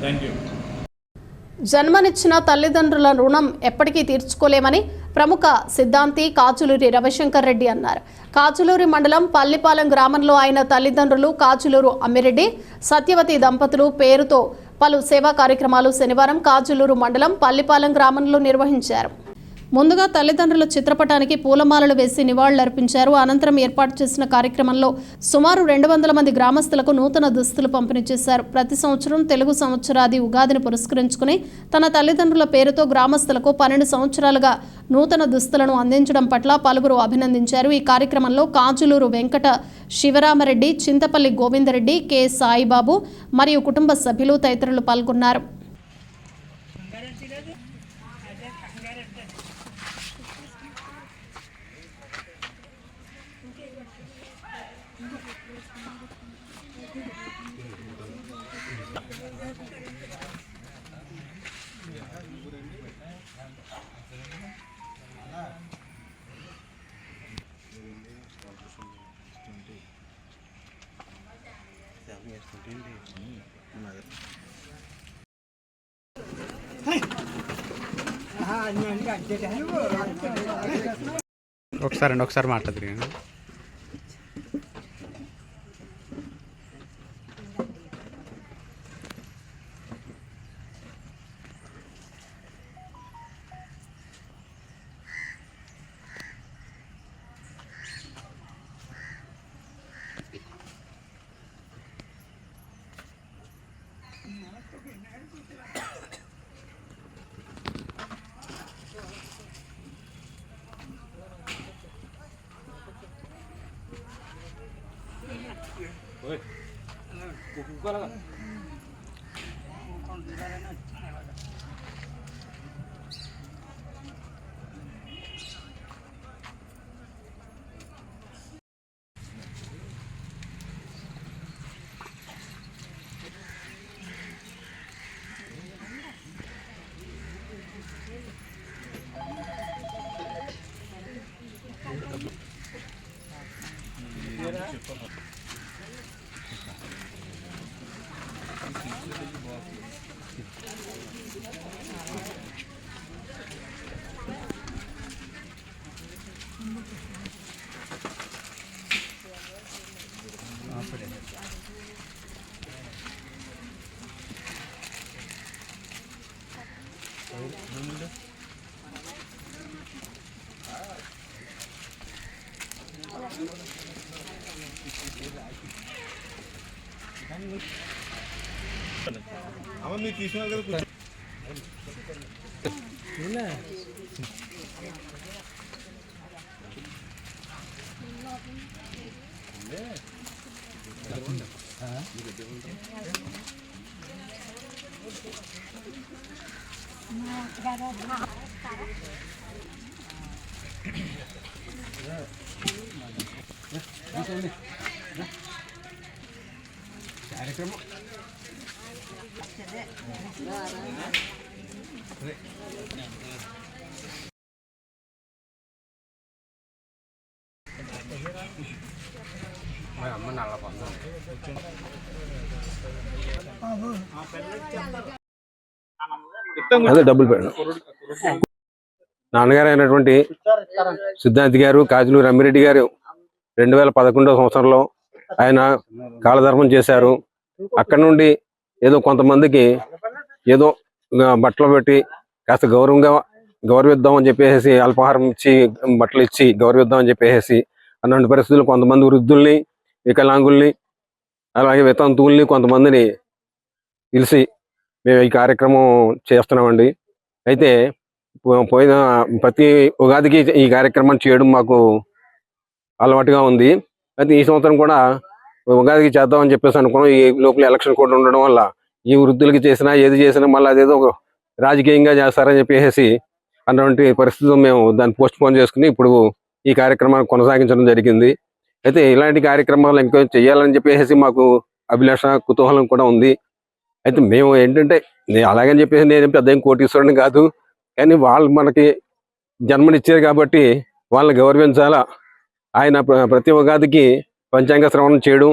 Thank you. జన్మనిచ్చిన తల్లిదండ్రుల రుణం ఎప్పటికీ తీర్చుకోలేమని ప్రముఖ సిద్ధాంతి కాచులూరి రవిశంకర్ రెడ్డి అన్నారు. కాచులూరి మండలం పల్లిపాలెం గ్రామంలో ఆయన తల్లిదండ్రులు కాచులూరు అమ్మిరెడ్డి సత్యవతి దంపతులు పేరుతో పలు సేవా కార్యక్రమాలు శనివారం కాచులూరు మండలం పల్లిపాలెం గ్రామంలో నిర్వహించారు. ముందుగా తల్లిదండ్రుల చిత్రపటానికి పూలమాలలు వేసి నివాళులర్పించారు. అనంతరం ఏర్పాటు చేసిన కార్యక్రమంలో సుమారు 200 మంది గ్రామస్తులకు నూతన దుస్తులు పంపిణీ చేశారు. ప్రతి సంవత్సరం తెలుగు సంవత్సరాది ఉగాదిని పురస్కరించుకుని తన తల్లిదండ్రుల పేరుతో గ్రామస్తులకు 12 సంవత్సరాలుగా నూతన దుస్తులను అందించడం పట్ల పలువురు అభినందించారు. ఈ కార్యక్రమంలో కాజులూరు వెంకట శివరామరెడ్డి, చింతపల్లి గోవిందరెడ్డి, కె సాయిబాబు మరియు కుటుంబ సభ్యులు తదితరులు పాల్గొన్నారు. ఒకసారి మాట్లాడుతుంది. అదే డబ్బులు పెట్టడం. నాన్నగారు అయినటువంటి సిద్ధాంతి గారు కాజులూరు అమ్మిరెడ్డి గారు 2011 సంవత్సరంలో ఆయన కాలధర్మం చేశారు. అక్కడి నుండి ఏదో కొంతమందికి ఏదో బట్టలు పెట్టి కాస్త గౌరవిద్దాం అని చెప్పేసి అల్పాహారం ఇచ్చి బట్టలు ఇచ్చి గౌరవిద్దాం అని చెప్పేసి అన్నటువంటి పరిస్థితులు కొంతమంది వృద్ధుల్ని, వికలాంగుల్ని, అలాగే వితంతువుల్ని కొంతమందిని పిలిచి మేము ఈ కార్యక్రమం చేస్తున్నామండి. అయితే పోయిన ప్రతి ఉగాదికి ఈ కార్యక్రమం చేయడం మాకు అలవాటుగా ఉంది. అయితే ఈ సంవత్సరం కూడా ఉగాదికి చేద్దామని చెప్పేసి అనుకున్నాం. ఈ లోపల ఎలక్షన్ కూడా ఉండడం వల్ల ఈ వృద్ధులకి చేసినా ఏది చేసినా మళ్ళీ అదేదో రాజకీయంగా చేస్తారని చెప్పేసి అన్నటువంటి పరిస్థితులు మేము దాన్ని పోస్ట్ పోన్ చేసుకుని ఇప్పుడు ఈ కార్యక్రమాన్ని కొనసాగించడం జరిగింది. అయితే ఇలాంటి కార్యక్రమాలు ఇంకా చేయాలని చెప్పేసి మాకు అభిలాష, కుతూహలం కూడా ఉంది. అయితే మేము ఏంటంటే అలాగని చెప్పేసి నేను పెద్ద ఏం కోటీశ్వరుని కాదు, కానీ వాళ్ళు మనకి జన్మనిచ్చారు కాబట్టి వాళ్ళని గౌరవించాలా. ఆయన ప్రతి ఉగాదికి పంచాంగ శ్రవణం చేయడం,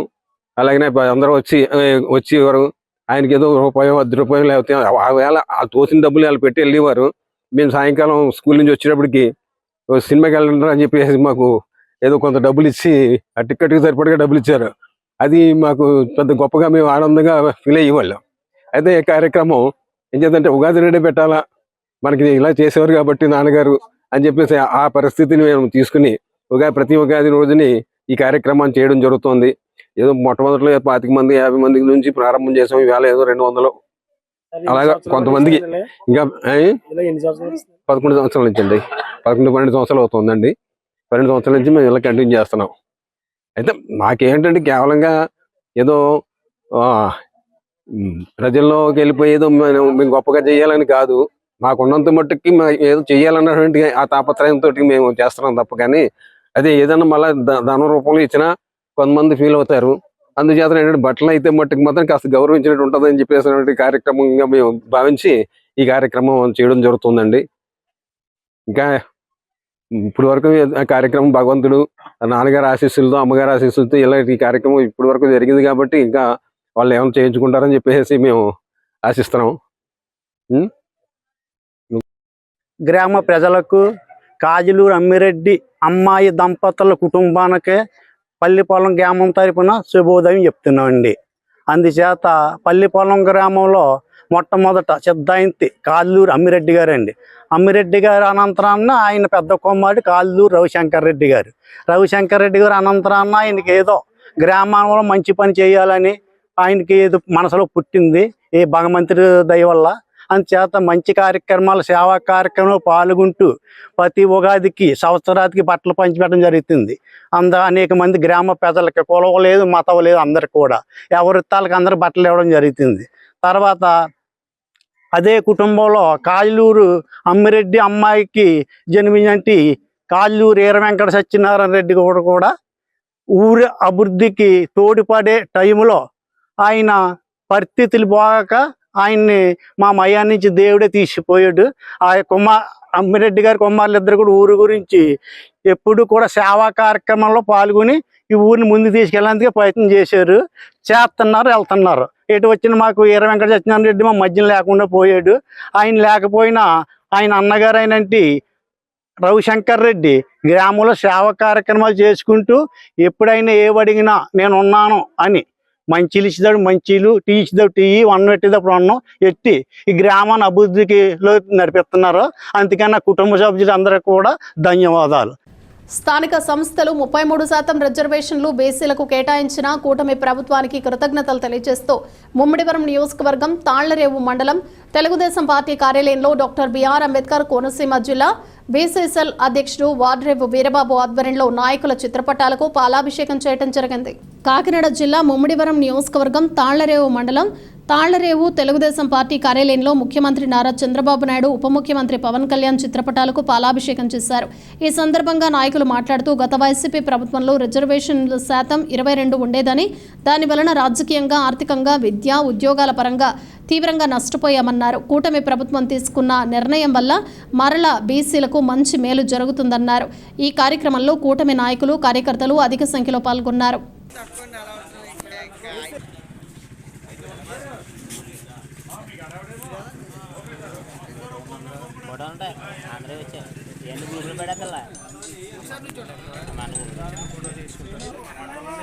అలాగనే అందరూ వచ్చేవారు. ఆయనకి ఏదో రూపాయో 10 రూపాయలు లేకపోతే ఆ వేళ ఆ తోసిన డబ్బులు వాళ్ళు పెట్టి వెళ్ళేవారు. మేము సాయంకాలం స్కూల్ నుంచి వచ్చేటప్పటికి సినిమాకి వెళ్ళండి అని చెప్పేసి మాకు ఏదో కొంత డబ్బులు ఇచ్చి ఆ టికెట్కి సరిపడగా డబ్బులు ఇచ్చారు. అది మాకు పెద్ద గొప్పగా మేము ఆనందంగా ఫీల్ అయ్యేవాళ్ళం. అయితే ఈ కార్యక్రమం ఏం చేద్దంటే ఉగాది నాడే పెట్టాలా, మనకి ఇలా చేసేవారు కాబట్టి నాన్నగారు అని చెప్పేసి ఆ పరిస్థితిని మేము తీసుకుని ప్రతి ఉగాది రోజుని ఈ కార్యక్రమాన్ని చేయడం జరుగుతుంది. ఏదో మొట్టమొదటిలో 25 మంది 50 మంది నుంచి ప్రారంభం చేసాం. ఈవేళ ఏదో 200 అలాగా కొంతమందికి ఇంకా 11 సంవత్సరాల నుంచి అండి, 11-12 సంవత్సరాలు అవుతుందండి. 12 సంవత్సరాల నుంచి మేము ఇలా కంటిన్యూ చేస్తున్నాం. అయితే మాకేంటంటే కేవలంగా ఏదో ప్రజల్లోకి వెళ్ళిపోయేదో మేము గొప్పగా చేయాలని కాదు, మాకున్నంత మట్టుకి ఏదో చేయాలన్నటువంటి ఆ తాపత్రయంతో మేము చేస్తున్నాం తప్ప. కానీ అదే ఏదైనా మళ్ళీ ధన రూపంలో ఇచ్చినా కొంతమంది ఫీల్ అవుతారు. అందుచేత ఏంటంటే బట్టలు అయితే మట్టుకు మాత్రం కాస్త గౌరవించినట్టు ఉంటుంది అని చెప్పేసినటువంటి కార్యక్రమంగా మేము భావించి ఈ కార్యక్రమం చేయడం జరుగుతుందండి. ఇంకా ఇప్పటి వరకు కార్యక్రమం భగవంతుడు నాన్నగారి ఆశీస్సులతో, అమ్మగారి ఆశీస్సులతో ఇలా ఈ కార్యక్రమం ఇప్పటి వరకు జరిగింది కాబట్టి ఇంకా వాళ్ళు ఏమైనా చేయించుకుంటారని చెప్పేసి మేము ఆశిస్తున్నాం. గ్రామ ప్రజలకు కాజులూరు అమ్మిరెడ్డి అమ్మాయి దంపతుల కుటుంబానికి పల్లిపొలం గ్రామం తరపున శుభోదయం చెప్తున్నామండి. అందుచేత పల్లిపొలం గ్రామంలో మొట్టమొదట సిద్ధాంతి కాజులూరు అమ్మిరెడ్డి గారు అండి. అమ్మిరెడ్డి గారు అనంతరాన్న ఆయన పెద్ద కుమారుడు కాజులూరు రవిశంకర్ రెడ్డి గారు. రవిశంకర్ రెడ్డి గారు అనంతరాన్న ఆయనకి ఏదో గ్రామంలో మంచి పని చేయాలని ఆయనకి ఏదో మనసులో పుట్టింది ఈ భగవంతుడి దయ వల్ల. అందుచేత మంచి కార్యక్రమాలు సేవా కార్యక్రమంలో పాల్గొంటూ ప్రతి ఉగాదికి సంవత్సరానికి బట్టలు పంచిపెట్టడం జరుగుతుంది. అనేక మంది గ్రామ ప్రజలకి కులం లేదు మతం లేదు అందరికి కూడా ఎవరి తాళ్ళకి అందరు బట్టలు ఇవ్వడం జరుగుతుంది. తర్వాత అదే కుటుంబంలో కాజులూరు అమ్మిరెడ్డి అమ్మాయికి జన్మించి కాజులూరు వీర వెంకట సత్యనారాయణ రెడ్డి కూడా ఊరి అభివృద్ధికి తోడ్పడే టైంలో ఆయన పరిస్థితులు బాగాక ఆయన్ని మా మయ్యా నుంచి దేవుడే తీసిపోయాడు. ఆ అమ్మిరెడ్డి గారి కుమారులు ఇద్దరు కూడా ఊరు గురించి ఎప్పుడు కూడా సేవా కార్యక్రమంలో పాల్గొని ఈ ఊరిని ముందు తీసుకెళ్ళడానికి ప్రయత్నం చేశారు, చేస్తున్నారు, వెళ్తున్నారు. ఎటు వచ్చిన మాకు వీర వెంకట సత్యనారాయణ రెడ్డి మా మధ్యన లేకుండా పోయాడు. ఆయన లేకపోయినా ఆయన అన్నగారు అయినంటి రవిశంకర్ రెడ్డి గ్రామంలో సేవా కార్యక్రమాలు చేసుకుంటూ ఎప్పుడైనా ఏవడిగినా నేను ఉన్నాను అని మంచిలు ఇచ్చేదాడు మంచిలు, టీ ఇచ్చేదాడు టీ, అన్నం పెట్టేటప్పుడు అన్నం ఎట్టి ఈ గ్రామాన్ని అభివృద్ధికి నడిపిస్తున్నారు. అందుకని నా కుటుంబ సభ్యులందరికీ కూడా ధన్యవాదాలు. స్థానిక సంస్థలు 33% రిజర్వేషన్లు బీసీలకు కేటాయించిన కూటమి ప్రభుత్వానికి కృతజ్ఞతలు తెలియజేస్తూ ముమ్మిడివరం నియోజకవర్గం తాళ్లరేవు మండలం తెలుగుదేశం పార్టీ కార్యాలయంలో డాక్టర్ బిఆర్ అంబేద్కర్ కోనసీమ జిల్లా బీసీసీఎల్ అధ్యక్షుడు వాడ్రేవు వీరబాబు ఆధ్వర్యంలో నాయకుల చిత్రపటాలకు పాలాభిషేకం చేయడం జరిగింది. కాకినాడ జిల్లా ముమ్మిడివరం నియోజకవర్గం తాళ్లరేవు మండలం తాళ్లరేవు తెలుగుదేశం పార్టీ కార్యాలయంలో ముఖ్యమంత్రి నారా చంద్రబాబు నాయుడు, ఉప ముఖ్యమంత్రి పవన్ కళ్యాణ్ చిత్రపటాలకు పాలాభిషేకం చేశారు. ఈ సందర్భంగా నాయకులు మాట్లాడుతూ గత వైసీపీ ప్రభుత్వంలో రిజర్వేషన్ల శాతం 22 ఉండేదని, దాని వలన రాజకీయంగా, ఆర్థికంగా, విద్య, ఉద్యోగాల పరంగా తీవ్రంగా నష్టపోయామన్నారు. కూటమి ప్రభుత్వం తీసుకున్న నిర్ణయం వల్ల మరల బీసీలకు మంచి మేలు జరుగుతుందన్నారు. ఈ కార్యక్రమంలో కూటమి నాయకులు, కార్యకర్తలు అధిక సంఖ్యలో పాల్గొన్నారు.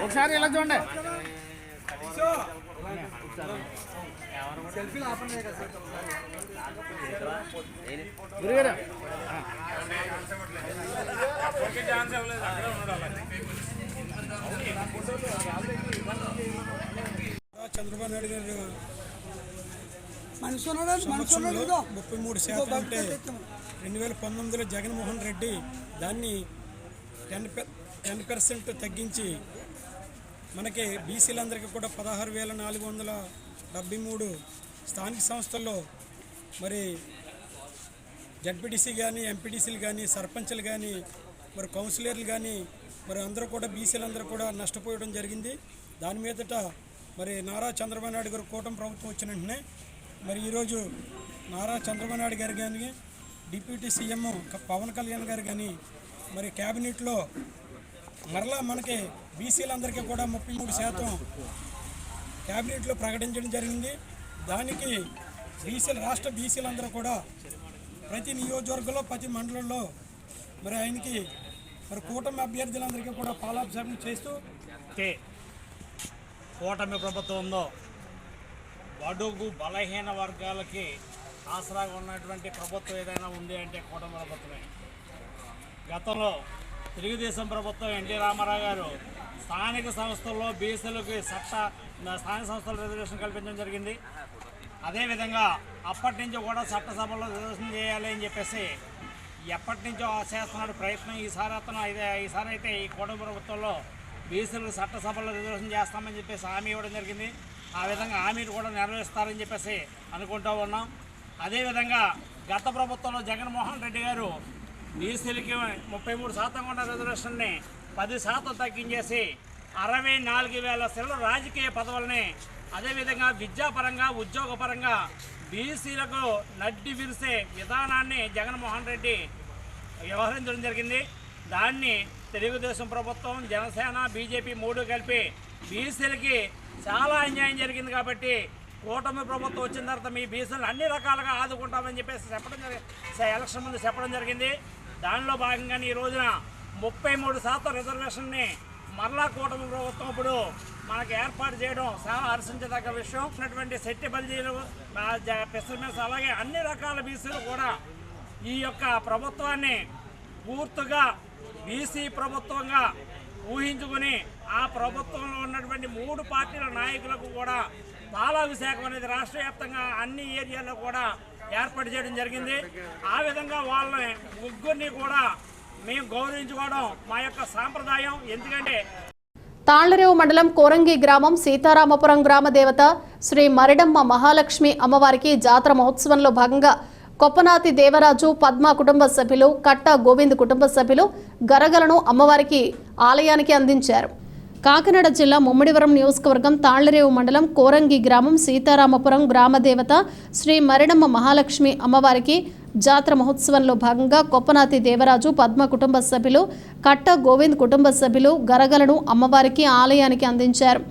ఒకసారి ఇలా చూడండి. చంద్రబాబు నాయుడు గారు 33% అంటే 2019లో జగన్మోహన్ రెడ్డి దాన్ని 10% తగ్గించి మనకి బీసీలందరికీ కూడా 16,473 స్థానిక సంస్థల్లో మరి జడ్పీటీసీ కానీ, ఎంపీటీసీలు కానీ, సర్పంచ్లు కానీ, మరి కౌన్సిలర్లు కానీ మరి అందరూ కూడా బీసీలందరూ కూడా నష్టపోయడం జరిగింది. దాని మీదట మరి నారా చంద్రబాబు నాయుడు గారు కూటమి ప్రభుత్వం వచ్చిన వెంటనే మరి ఈరోజు నారా చంద్రబాబు నాయుడు గారు కానీ, డిప్యూటీ సీఎం పవన్ కళ్యాణ్ గారు కానీ మరి క్యాబినెట్లో మరలా మనకి బీసీలందరికీ కూడా 33% క్యాబినెట్లో ప్రకటించడం జరిగింది. దానికి రాష్ట్ర బీసీలందరూ కూడా ప్రతి నియోజకవర్గంలో, ప్రతి మండలంలో మరి ఆయనకి మరి కూటమి అభ్యర్థులందరికీ కూడా పాలాభిషేకం చేస్తూ కూటమి ప్రభుత్వంలో బడుగు బలహీన వర్గాలకి ఆసరాగా ఉన్నటువంటి ప్రభుత్వం ఏదైనా ఉంది అంటే కూటమి ప్రభుత్వమే. గతంలో తెలుగుదేశం ప్రభుత్వం ఎన్టీ రామారావు గారు స్థానిక సంస్థల్లో బీసీలకి స్థానిక సంస్థల రిజర్వేషన్ కల్పించడం జరిగింది. అదేవిధంగా అప్పటి నుంచి కూడా చట్టసభలో రిజర్వేషన్ చేయాలి అని చెప్పేసి ఎప్పటి నుంచో చేస్తున్నాడు ప్రయత్నం. ఈసారి అయితే ఈ కూటమి ప్రభుత్వంలో బీసీలకు చట్టసభలో రిజర్వేషన్ చేస్తామని చెప్పేసి హామీ ఇవ్వడం జరిగింది. ఆ విధంగా హామీలు కూడా నెరవేరుస్తారని చెప్పేసి అనుకుంటూ ఉన్నాం. అదేవిధంగా గత ప్రభుత్వంలో జగన్మోహన్ రెడ్డి గారు బీసీలకి 33% ఉన్న రిజర్వేషన్ని 10% తగ్గించేసి 64,000 సెలవు రాజకీయ పదవులని, అదేవిధంగా విద్యాపరంగా, ఉద్యోగపరంగా బీసీలకు నడ్డి విరిసే విధానాన్ని జగన్మోహన్ రెడ్డి వ్యవహరించడం జరిగింది. దాన్ని తెలుగుదేశం ప్రభుత్వం, జనసేన, బీజేపీ 3 కలిపి బీసీలకి చాలా అన్యాయం జరిగింది కాబట్టి కూటమి ప్రభుత్వం వచ్చిన తర్వాత మీ బీసీలను అన్ని రకాలుగా ఆదుకుంటామని చెప్పేసి ఎలక్షన్ ముందు చెప్పడం జరిగింది. దానిలో భాగంగానే ఈ రోజున 33% రిజర్వేషన్ని మరలా కూటమి ప్రభుత్వం ఇప్పుడు మనకు ఏర్పాటు చేయడం చాలా హర్షించదగ్గ విషయం. ఉన్నటువంటి శెట్టి బల్జీలు, పెసర్మెస్ అలాగే అన్ని రకాల బీసీలు కూడా ఈ యొక్క ప్రభుత్వాన్ని పూర్తిగా బీసీ ప్రభుత్వంగా ఊహించుకుని ఆ ప్రభుత్వంలో ఉన్నటువంటి 3 పార్టీల నాయకులకు కూడా పాలాభిషేకం అనేది రాష్ట్ర వ్యాప్తంగా అన్ని ఏరియాల్లో కూడా ఏర్పాటు చేయడం జరిగింది. ఆ విధంగా వాళ్ళని ముగ్గురిని కూడా మేము గౌరవించుకోవడం మా యొక్క సాంప్రదాయం. ఎందుకంటే తాళ్లరేవు మండలం కోరంగి గ్రామం సీతారామపురం గ్రామ దేవత శ్రీ మరిడమ్మ మహాలక్ష్మి అమ్మవారికి జాతర మహోత్సవంలో భాగంగా కొప్పనాతి దేవరాజు, పద్మ కుటుంబ సభ్యులు, కట్ట గోవింద్ కుటుంబ సభ్యులు గరగలను అమ్మవారికి ఆలయానికి అందించారు. కాకినాడ జిల్లా ముమ్మిడివరం నియోజకవర్గం తాళ్లరేవు మండలం కోరంగి గ్రామం సీతారామపురం గ్రామ దేవత శ్రీ మరిడమ్మ మహాలక్ష్మి అమ్మవారికి జాతర మహోత్సవంలో భాగంగా కొప్పనాతి దేవరాజు, పద్మ కుటుంబ సభ్యులు, కట్ట గోవింద్ కుటుంబ సభ్యులు గరగలను అమ్మవారికి ఆలయానికి అందించారు.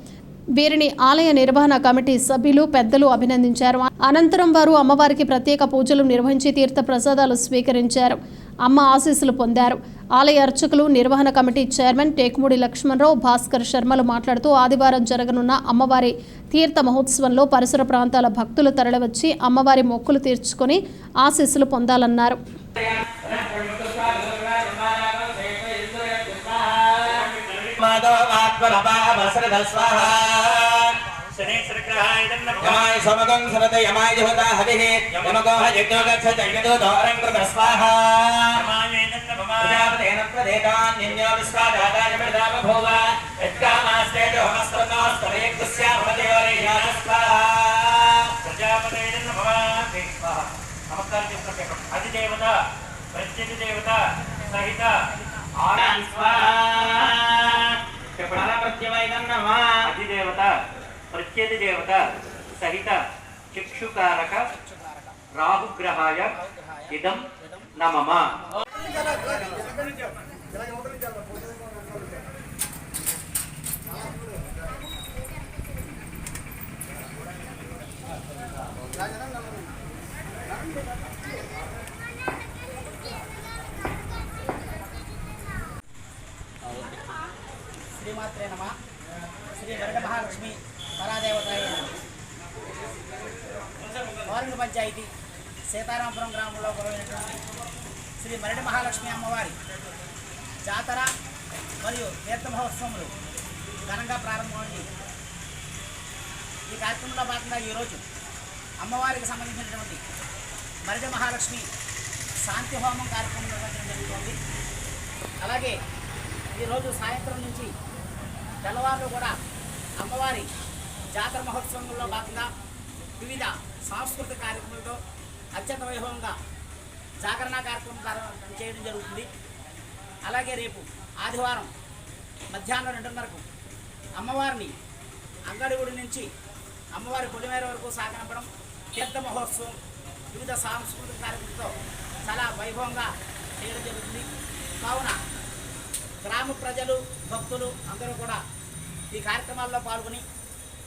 వీరిని ఆలయ నిర్వహణ కమిటీ సభ్యులు, పెద్దలు అభినందించారు. అనంతరం వారు అమ్మవారికి ప్రత్యేక పూజలు నిర్వహించి తీర్థ ప్రసాదాలు స్వీకరించారు. అమ్మ ఆశీస్సులు పొందారు. ఆలయ అర్చకులు, నిర్వహణ కమిటీ చైర్మన్ టేకుమూడి లక్ష్మణరావు, భాస్కర్ శర్మలు మాట్లాడుతూ ఆదివారం జరగనున్న అమ్మవారి తీర్థ మహోత్సవంలో పరిసర ప్రాంతాల భక్తులు తరలివచ్చి అమ్మవారి మొక్కులు తీర్చుకొని ఆశీస్సులు పొందాలన్నారు. యమాయ సమగం సరద యమాయ జహత హరిహి యమగోహ యజ్ఞోగచ్చ జగదోదోరం కృత స్వాహా ప్రజాపతేన ప్రదేతాన్ నిన్యో విశ్వాదాదాయ మృదామ భోవ యత్కామాస్తే హోమస్తనోస్తరయక్తస్య భవదేవరేయాన స్వాహా ప్రజాపతేన నమః స్వాహా. నమస్కారం చేస్తున్నట్టు అధిదేవత ప్రత్యేక దేవత సహిత ఆనంద స్వాహా ప్రత్యవైదం నమః అధిదేవత ప్రత్యేక దేవత సహిత చక్షుకారక రాహుగ్రహాయ ఇదం నమః. శ్రీమాత్రే నమః. శ్రీ వరద మహాలక్ష్మి పరాదేవతాయ కోరంగి పంచాయతీ సీతారామపురం గ్రామంలో కొలువైనటువంటి శ్రీ మరడి మహాలక్ష్మి అమ్మవారి జాతర మరియు తీర్థ మహోత్సవములు ఘనంగా ప్రారంభమైంది. ఈ కార్యక్రమంలో భాగంగా ఈరోజు అమ్మవారికి సంబంధించినటువంటి మరడి మహాలక్ష్మి శాంతి హోమం కార్యక్రమం నిర్వహించడం జరుగుతుంది. అలాగే ఈరోజు సాయంత్రం నుంచి తెల్లవారులు కూడా అమ్మవారి జాతర మహోత్సవంలో భాగంగా వివిధ సాంస్కృతిక కార్యక్రమాలతో అత్యంత వైభవంగా జాగరణ కార్యక్రమం చేయడం జరుగుతుంది. అలాగే రేపు ఆదివారం మధ్యాహ్నం 2:30కు అమ్మవారిని అంగడిగుడి నుంచి అమ్మవారి పొలిమేర వరకు సాగనంపడం, తీర్థ మహోత్సవం, వివిధ సాంస్కృతిక కార్యక్రమాలతో చాలా వైభవంగా చేయడం జరుగుతుంది. కావున గ్రామ ప్రజలు, భక్తులు అందరూ కూడా ఈ కార్యక్రమాల్లో పాల్గొని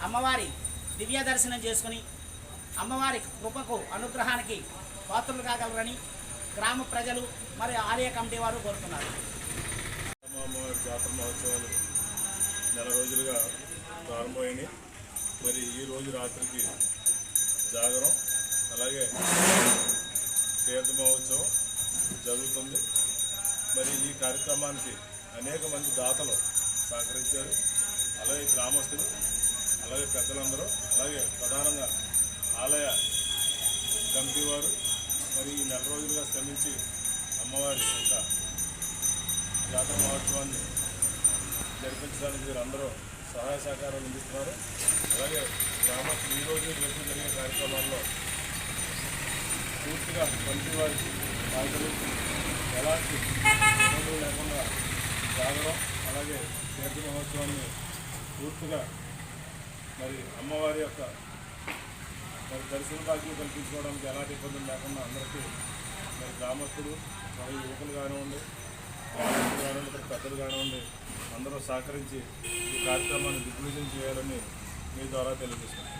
అమ్మవారి దివ్య దర్శనం చేసుకుని అమ్మవారి కృపకు, అనుగ్రహానికి పాత్రలు కాగలరని గ్రామ ప్రజలు మరియు ఆలయ కమిటీ వారు కోరుతున్నారు. అమ్మవారి జాతర మహోత్సవాలు నెల రోజులుగా ప్రారంభమైనాయి. మరి ఈ రోజు రాత్రికి జాగరం, అలాగే తీర్థ మహోత్సవం జరుగుతుంది. మరి ఈ కార్యక్రమానికి అనేక మంది దాతలు సహకరించారు. అలాగే గ్రామస్తులు, అలాగే పెద్దలందరూ, అలాగే ప్రధానంగా ఆలయ కమిటీ వారు మరి ఈ నెల రోజులుగా శ్రమించి అమ్మవారి యొక్క జాతర మహోత్సవాన్ని జరిపించడానికి వీరందరూ సహాయ సహకారాలు అందిస్తున్నారు. అలాగే గ్రామస్తులు ఈ రోజు రేపు జరిగే కార్యక్రమాల్లో పూర్తిగా కమిటీ వారికి సహకరించి ఎలాంటి ఇబ్బందులు లేకుండా జాగరం, అలాగే తీర్థ మహోత్సవాన్ని పూర్తిగా మరి అమ్మవారి యొక్క మరి దర్శన భాగ్యం కల్పించుకోవడానికి ఎలాంటి ఇబ్బందులు లేకుండా అందరికీ మరి గ్రామస్తులు మరియు యువకులు కానివ్వండి, గ్రామస్తులు కానివ్వండి, పెద్దలు కానివ్వండి అందరూ సహకరించి ఈ కార్యక్రమాన్ని దిగ్విజయం చేయాలని మీ ద్వారా తెలియజేస్తున్నాను.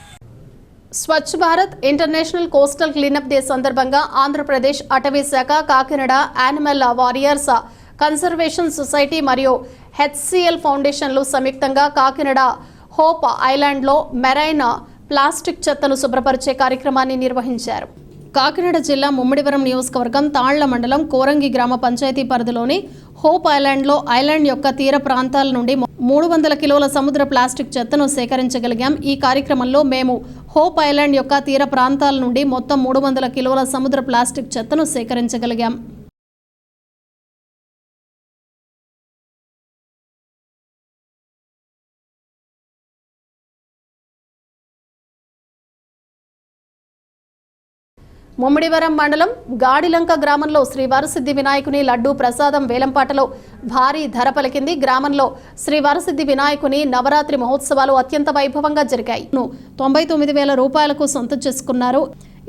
Swachh Bharat international coastal cleanup day సందర్భంగా ఆంధ్రప్రదేశ్ అటవీ శాఖ, Kakinada animal warriors conservation society మరియు హెచ్సిఎల్ ఫౌండేషన్లు సంయుక్తంగా కాకినాడ హోప్ ఐలాండ్లో మెరైన్ ప్లాస్టిక్ చెత్తను శుభ్రపరిచే కార్యక్రమాన్ని నిర్వహించారు. కాకినాడ జిల్లా ముమ్మిడివరం నియోజకవర్గం తాళ్ల మండలం కోరంగి గ్రామ పంచాయతీ పరిధిలోని హోప్ ఐలాండ్లో ఐలాండ్ యొక్క తీర ప్రాంతాల నుండి 300 కిలోల సముద్ర ప్లాస్టిక్ చెత్తను సేకరించగలిగాం. ఈ కార్యక్రమంలో మేము హోప్ ఐలాండ్ యొక్క తీర ప్రాంతాల నుండి మొత్తం 300 కిలోల సముద్ర ప్లాస్టిక్ చెత్తను సేకరించగలిగాం. ముమ్మిడివరం మండలం గాడిలంక గ్రామంలో శ్రీ వరసిద్ధి వినాయకుని లడ్డూ ప్రసాదం వేలంపాటలో భారీ ధర పలికింది. గ్రామంలో శ్రీ వరసిద్ధి వినాయకుని నవరాత్రి మహోత్సవాలు అత్యంత వైభవంగా జరిగాయి. 99,000 రూపాయలకు సొంతం చేసుకున్నారు.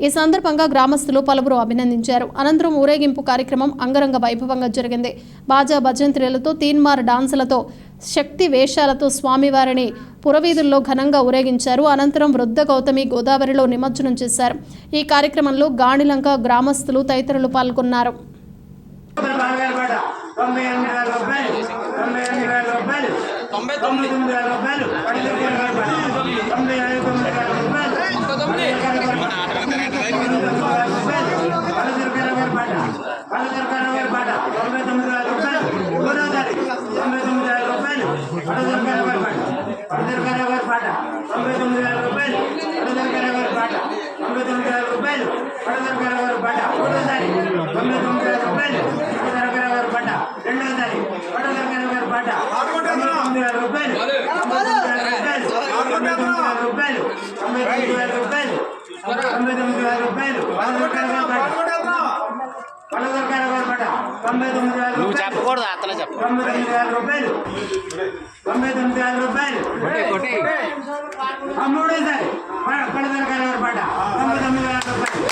ఈ సందర్భంగా గ్రామస్తులు పలువురు అభినందించారు. అనంతరం ఊరేగింపు కార్యక్రమం అంగరంగ వైభవంగా జరిగింది. బాజా భజంత్రీలతో, తీన్మార్ డాన్సులతో, శక్తి వేషాలతో స్వామివారిని పురవీధుల్లో ఘనంగా ఊరేగించారు. అనంతరం వృద్ధ గౌతమి గోదావరిలో నిమజ్జనం చేశారు. ఈ కార్యక్రమంలో గాడిలంక గ్రామస్తులు తదితరులు పాల్గొన్నారు. నువ్వు చెప్పకూడదు, అతనే చెప్పు. 99,000 రూపాయలు 99,000 రూపాయలు మూడోసారి పడదరకాయ పాట 99,000 రూపాయలు.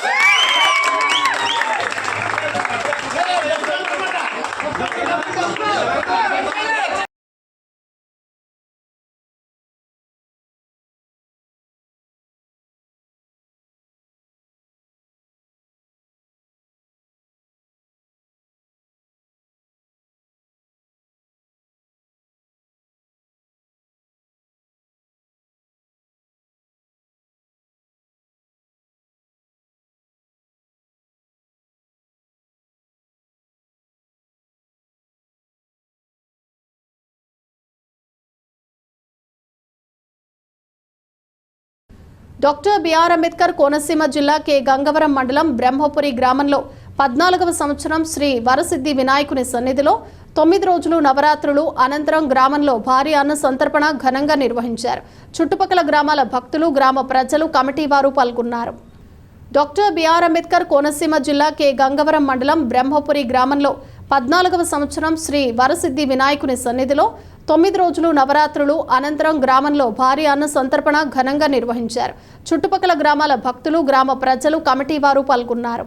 డాక్టర్ బిఆర్ అంబేద్కర్ కోనసీమ జిల్లా కె గంగవరం మండలం బ్రహ్మపురి గ్రామంలో 14వ సంవత్సరం శ్రీ వరసిద్ధి వినాయకుని సన్నిధిలో 9 రోజులు నవరాత్రులు అనంతరం గ్రామంలో భారీ అన్న సంతర్పణ ఘనంగా నిర్వహించారు. చుట్టుపక్కల గ్రామాల భక్తులు, గ్రామ ప్రజలు, కమిటీ వారు పాల్గొన్నారు. డాక్టర్ బిఆర్ అంబేద్కర్ కోనసీమ జిల్లా కె గంగవరం మండలం బ్రహ్మపురి గ్రామంలో 14వ సంవత్సరం శ్రీ వరసిద్ధి వినాయకుని సన్నిధిలో 9 రోజులు నవరాత్రులు అనంతరం గ్రామంలో భారీ అన్న సంతర్పణ ఘనంగా నిర్వహించారు. చుట్టుపక్కల గ్రామాల భక్తులు, గ్రామ ప్రజలు, కమిటీ వారు పాల్గొన్నారు.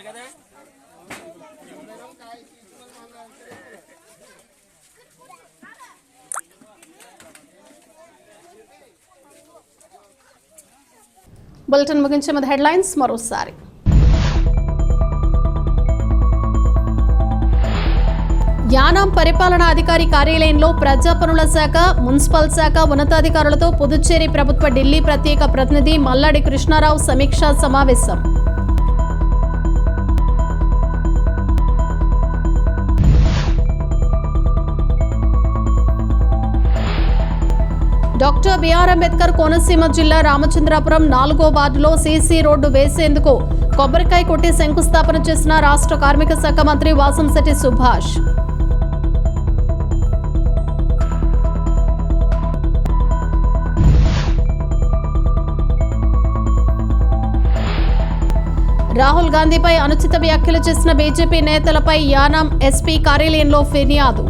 కదా బులెటిన్ ముగించే ముందు హెడ్లైన్స్ మరోసారి. యానాం పరిపాలనా అధికారి కార్యాలయంలో ప్రజా పనుల శాఖ, మున్సిపల్ శాఖ ఉన్నతాధికారులతో పుదుచ్చేరి ప్రభుత్వ ఢిల్లీ ప్రత్యేక ప్రతినిధి మల్లాడి కృష్ణారావు సమీక్షా సమావేశం. డాక్టర్ బిఆర్ అంబేద్కర్ కోనసీమ జిల్లా రామచంద్రాపురం 4వ వార్డులో సీసీ రోడ్డు వేసేందుకు కొబ్బరికాయ కొట్టి శంకుస్థాపన చేసిన రాష్ట్ర కార్మిక శాఖ మంత్రి వాసంశెట్టి సుభాష్. రాహుల్ గాంధీపై అనుచిత వ్యాఖ్యలు చేసిన బీజేపీ నేతలపై యానాం ఎస్పీ కార్యాలయంలో ఫిర్యాదు.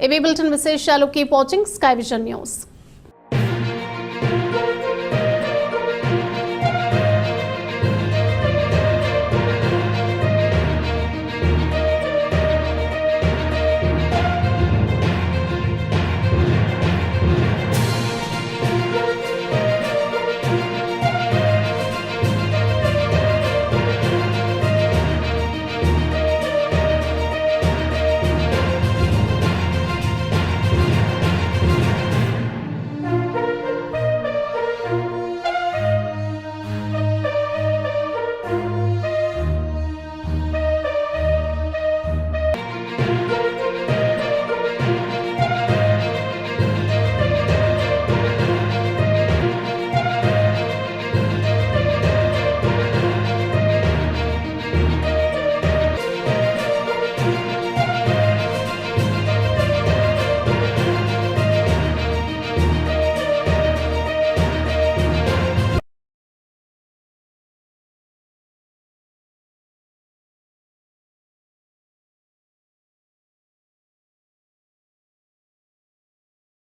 ఏబీ బులెటిన్ విశేషాలు. Keep watching sky vision news.